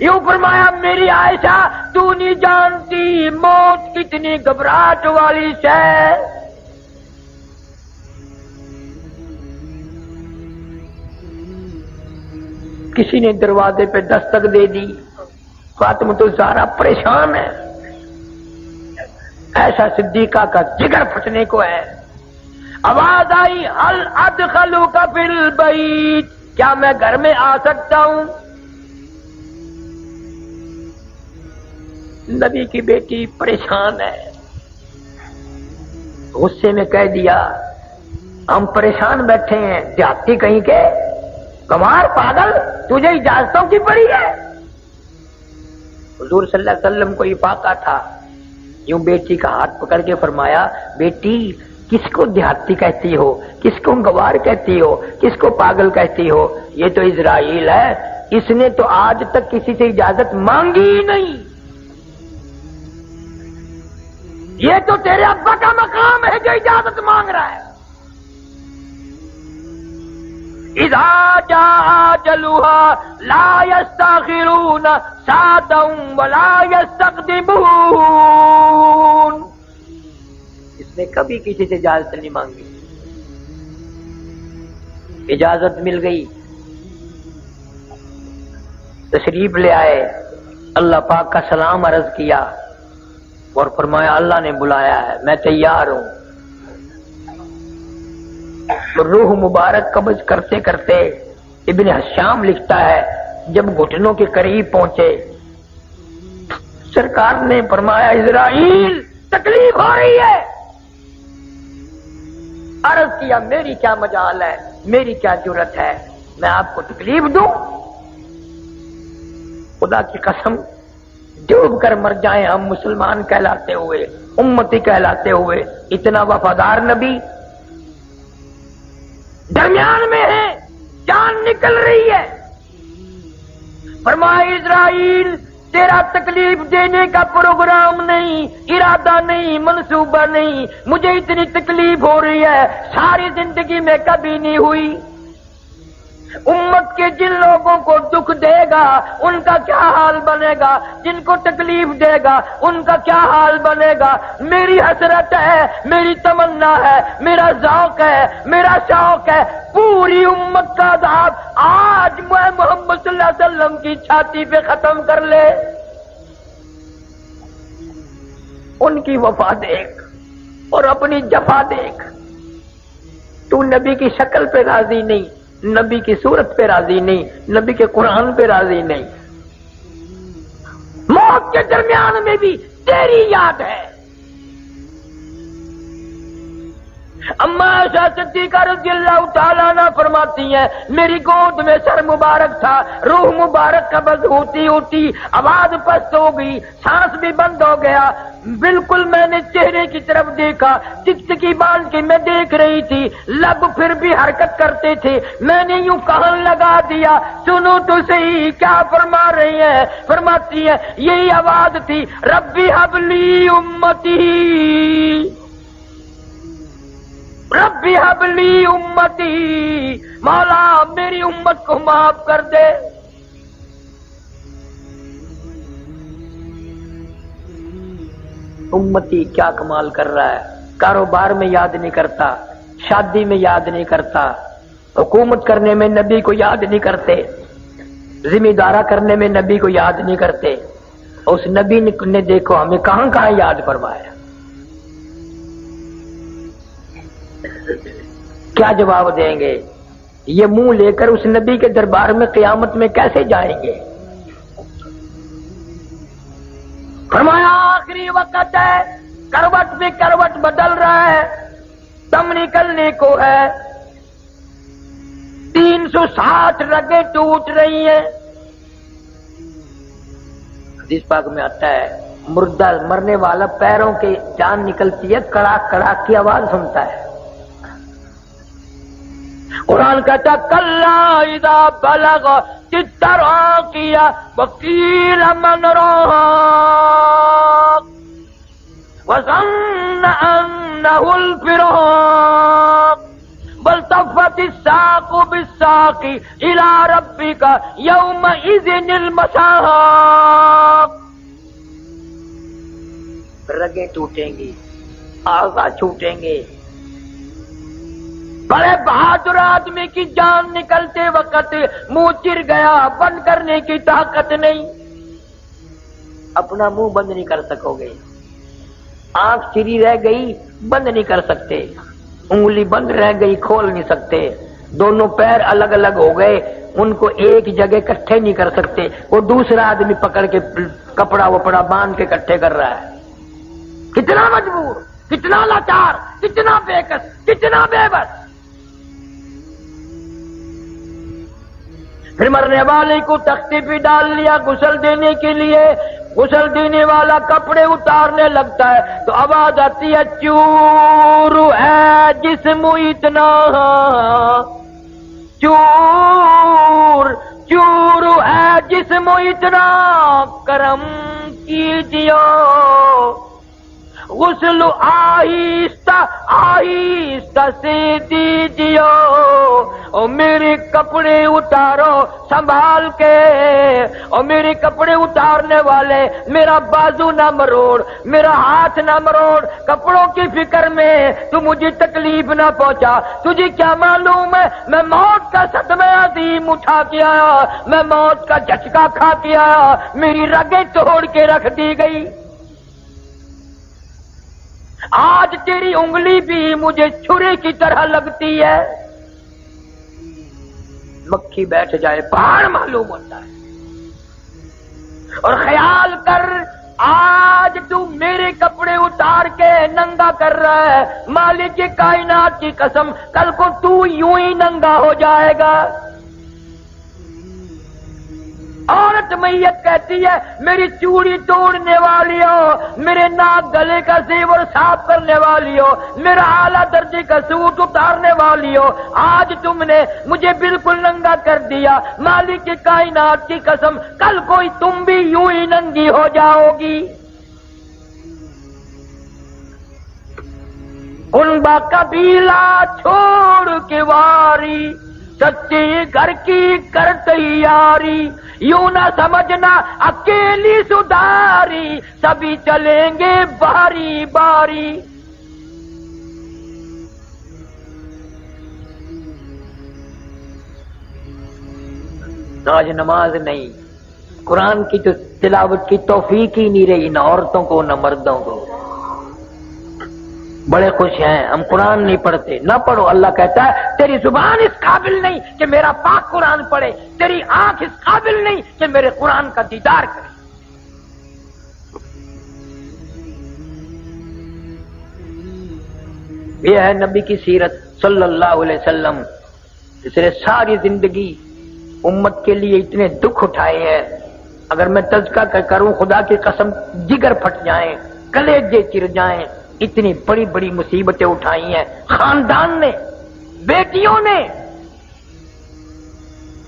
یوں فرمایا میری عائشہ تو نہیں جانتی موت کتنی گھبراہٹ والی ہے. کسی نے دروازے پہ دستک دے دی. فاطمہ الزہرا پریشان ہے. ایسا صدیقہ کا جگر پھٹنے کو ہے. آواز آئی هل ادخلوک فی البیت، کیا میں گھر میں آ سکتا ہوں؟ نبی کی بیٹی پریشان ہے. غصے میں کہہ دیا ہم پریشان بیٹھے ہیں، دیہاتی کہیں کے، کمار پاگل، تجھے اجازتوں کی پڑی ہے؟ حضور صلی اللہ علیہ وسلم کو افاقہ تھا. یوں بیٹی کا ہاتھ پکڑ کے فرمایا بیٹی کس کو دیہاتی کہتی ہو، کس کو گوار کہتی ہو، کس کو پاگل کہتی ہو؟ یہ تو اسرائیل ہے، اس نے تو آج تک کسی سے اجازت مانگی ہی نہیں. یہ تو تیرے ابا کا مقام ہے جو اجازت مانگ رہا ہے. اذا جاء اجلها لا يستاخرون ساعة ولا يستقدمون. اس نے کبھی کسی سے اجازت نہیں مانگی. اجازت مل گئی، تشریف لے آئے. اللہ پاک کا سلام عرض کیا اور فرمایا اللہ نے بلایا ہے، میں تیار ہوں۔ تو روح مبارک قبض کرتے کرتے ابن حشام لکھتا ہے جب گھٹنوں کے قریب پہنچے سرکار نے فرمایا اسرائیل تکلیف ہو رہی ہے۔ عرض کیا میری کیا مجال ہے، میری کیا جرت ہے، میں آپ کو تکلیف دوں؟ خدا کی قسم ڈوب کر مر جائیں ہم مسلمان کہلاتے ہوئے، امتی کہلاتے ہوئے، اتنا وفادار نبی درمیان میں ہے، جان نکل رہی ہے۔ فرمایا اسرائیل تیرا تکلیف دینے کا پروگرام نہیں، ارادہ نہیں، منصوبہ نہیں، مجھے اتنی تکلیف ہو رہی ہے ساری زندگی میں کبھی نہیں ہوئی۔ امت کے جن لوگوں کو دکھ دے گا ان کا کیا حال بنے گا، جن کو تکلیف دے گا ان کا کیا حال بنے گا۔ میری حسرت ہے، میری تمنا ہے، میرا ذوق ہے، میرا شوق ہے پوری امت کا عذاب آج میں محمد صلی اللہ علیہ وسلم کی چھاتی پہ ختم کر لے۔ ان کی وفا دیکھ اور اپنی جفا دیکھ۔ تو نبی کی شکل پہ راضی نہیں، نبی کی صورت پہ راضی نہیں، نبی کے قرآن پہ راضی نہیں، موت کے درمیان میں بھی تیری یاد ہے۔ اما عائشہ صدیقہ رضی اللہ تعالیٰ عنہ فرماتی ہیں میری گود میں سر مبارک تھا، روح مبارک قبض ہوتی ہوتی آواز پست ہو گئی، سانس بھی بند ہو گیا، بالکل میں نے چہرے کی طرف دیکھا، ٹکٹکی باندھ کے میں دیکھ رہی تھی، لب پھر بھی حرکت کرتے تھے، میں نے یوں کہن لگا دیا سنو تو صحیح کیا فرما رہی ہیں۔ فرماتی ہیں یہی آواز تھی ربی حب لی امتی، ربی حب لی امتی، مولا میری امت کو معاف کر دے۔ امتی کیا کمال کر رہا ہے، کاروبار میں یاد نہیں کرتا، شادی میں یاد نہیں کرتا، حکومت کرنے میں نبی کو یاد نہیں کرتے، ذمہ دارہ کرنے میں نبی کو یاد نہیں کرتے۔ اس نبی نے دیکھو ہمیں کہاں کہاں یاد فرمایا۔ کیا جواب دیں گے؟ یہ منہ لے کر اس نبی کے دربار میں قیامت میں کیسے جائیں گے؟ فرمایا آخری وقت ہے، کروٹ بھی کروٹ بدل رہا ہے، دم نکلنے کو ہے، 360 رگیں ٹوٹ رہی ہیں۔ حدیث پاک میں آتا ہے مردہ مرنے والا پیروں کے جان نکلتی ہے، کڑاک کڑاک کی آواز سنتا ہے۔ قرآن کہتا کلا اذا بلغ التراقی وقیل من راق وظن انه الفراق والتفت الساق بالساق الى ربك يومئذ المساق۔ رگیں ٹوٹیں گی، اعضاء چھوٹیں گے، بڑے بہادر آدمی کی جان نکلتے وقت منہ چر گیا، بند کرنے کی طاقت نہیں، اپنا منہ بند نہیں کر سکو گے، آنکھ چری رہ گئی بند نہیں کر سکتے، انگلی بند رہ گئی کھول نہیں سکتے، دونوں پیر الگ الگ ہو گئے ان کو ایک جگہ اکٹھے نہیں کر سکتے، وہ دوسرا آدمی پکڑ کے کپڑا وپڑا باندھ کے اکٹھے کر رہا ہے۔ کتنا مجبور، کتنا لاچار، کتنا بے کس، کتنا بے بس۔ پھر مرنے والے کو تختی پہ ڈال لیا غسل دینے کے لیے، غسل دینے والا کپڑے اتارنے لگتا ہے تو آواز آتی ہے چور ہے جسم اتنا، چور چور ہے جسم اتنا، کرم کیجیے غسل آہستہ آہستہ سے دیجیے، اور میرے کپڑے اتارو سنبھال کے، اور میرے کپڑے اتارنے والے میرا بازو نہ مروڑ، میرا ہاتھ نہ مروڑ، کپڑوں کی فکر میں تو مجھے تکلیف نہ پہنچا۔ تجھے کیا معلوم ہے میں موت کا صدمہ عظیم اٹھا کے آیا، میں موت کا جھٹکا کھا کے آیا، میری رگیں توڑ کے رکھ دی گئی۔ آج تیری انگلی بھی مجھے چھری کی طرح لگتی ہے۔ مکھی بیٹھ جائے پہاڑ معلوم ہوتا ہے۔ اور خیال کر آج تو میرے کپڑے اتار کے ننگا کر رہا ہے، مالک کائنات کی قسم کل کو تو یوں ہی ننگا ہو جائے گا۔ عورت میت کہتی ہے میری چوڑی توڑنے والی ہو، میرے ناک گلے کا زیور صاف کرنے والی ہو، میرا اعلیٰ درجے کا سوٹ اتارنے والی ہو، آج تم نے مجھے بالکل ننگا کر دیا، مالک کی کائنات کی قسم کل کوئی تم بھی یوں ہی ننگی ہو جاؤ گی۔ ان با قبیلہ چھوڑ کے واری، سچے گھر کی کر تیاری، یوں نہ سمجھنا اکیلی سدھاری، سبھی چلیں گے باری باری۔ آج نماز نہیں، قرآن کی تو تلاوت کی توفیق ہی نہیں رہی، نہ عورتوں کو نہ مردوں کو۔ بڑے خوش ہیں ہم قرآن نہیں پڑھتے، نہ پڑھو۔ اللہ کہتا ہے تیری زبان اس قابل نہیں کہ میرا پاک قرآن پڑھے، تیری آنکھ اس قابل نہیں کہ میرے قرآن کا دیدار کرے۔ یہ ہے نبی کی سیرت صلی اللہ علیہ وسلم، جس نے ساری زندگی امت کے لیے اتنے دکھ اٹھائے ہیں، اگر میں تذکرہ کروں خدا کی قسم جگر پھٹ جائیں، کلیجے چر جائیں، اتنی بڑی بڑی مصیبتیں اٹھائی ہیں خاندان نے، بیٹیوں نے۔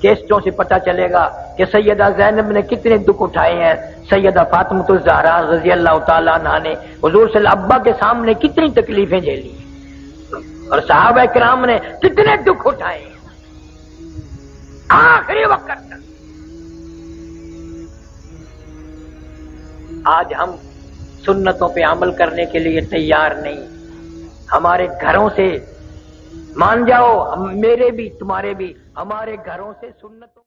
کیسٹوں سے پتہ چلے گا کہ سیدہ زینب نے کتنے دکھ اٹھائے ہیں، سیدہ فاطمہ الزہرا رضی اللہ تعالیٰ عنہا نے حضور صلی اللہ علیہ وسلم ابا کے سامنے کتنی تکلیفیں جھیلی، اور صحابہ کرام نے کتنے دکھ اٹھائے ہیں آخری وقت تک۔ آج ہم سنتوں پہ عمل کرنے کے لیے تیار نہیں، ہمارے گھروں سے مان جاؤ، میرے بھی تمہارے بھی، ہمارے گھروں سے سنتوں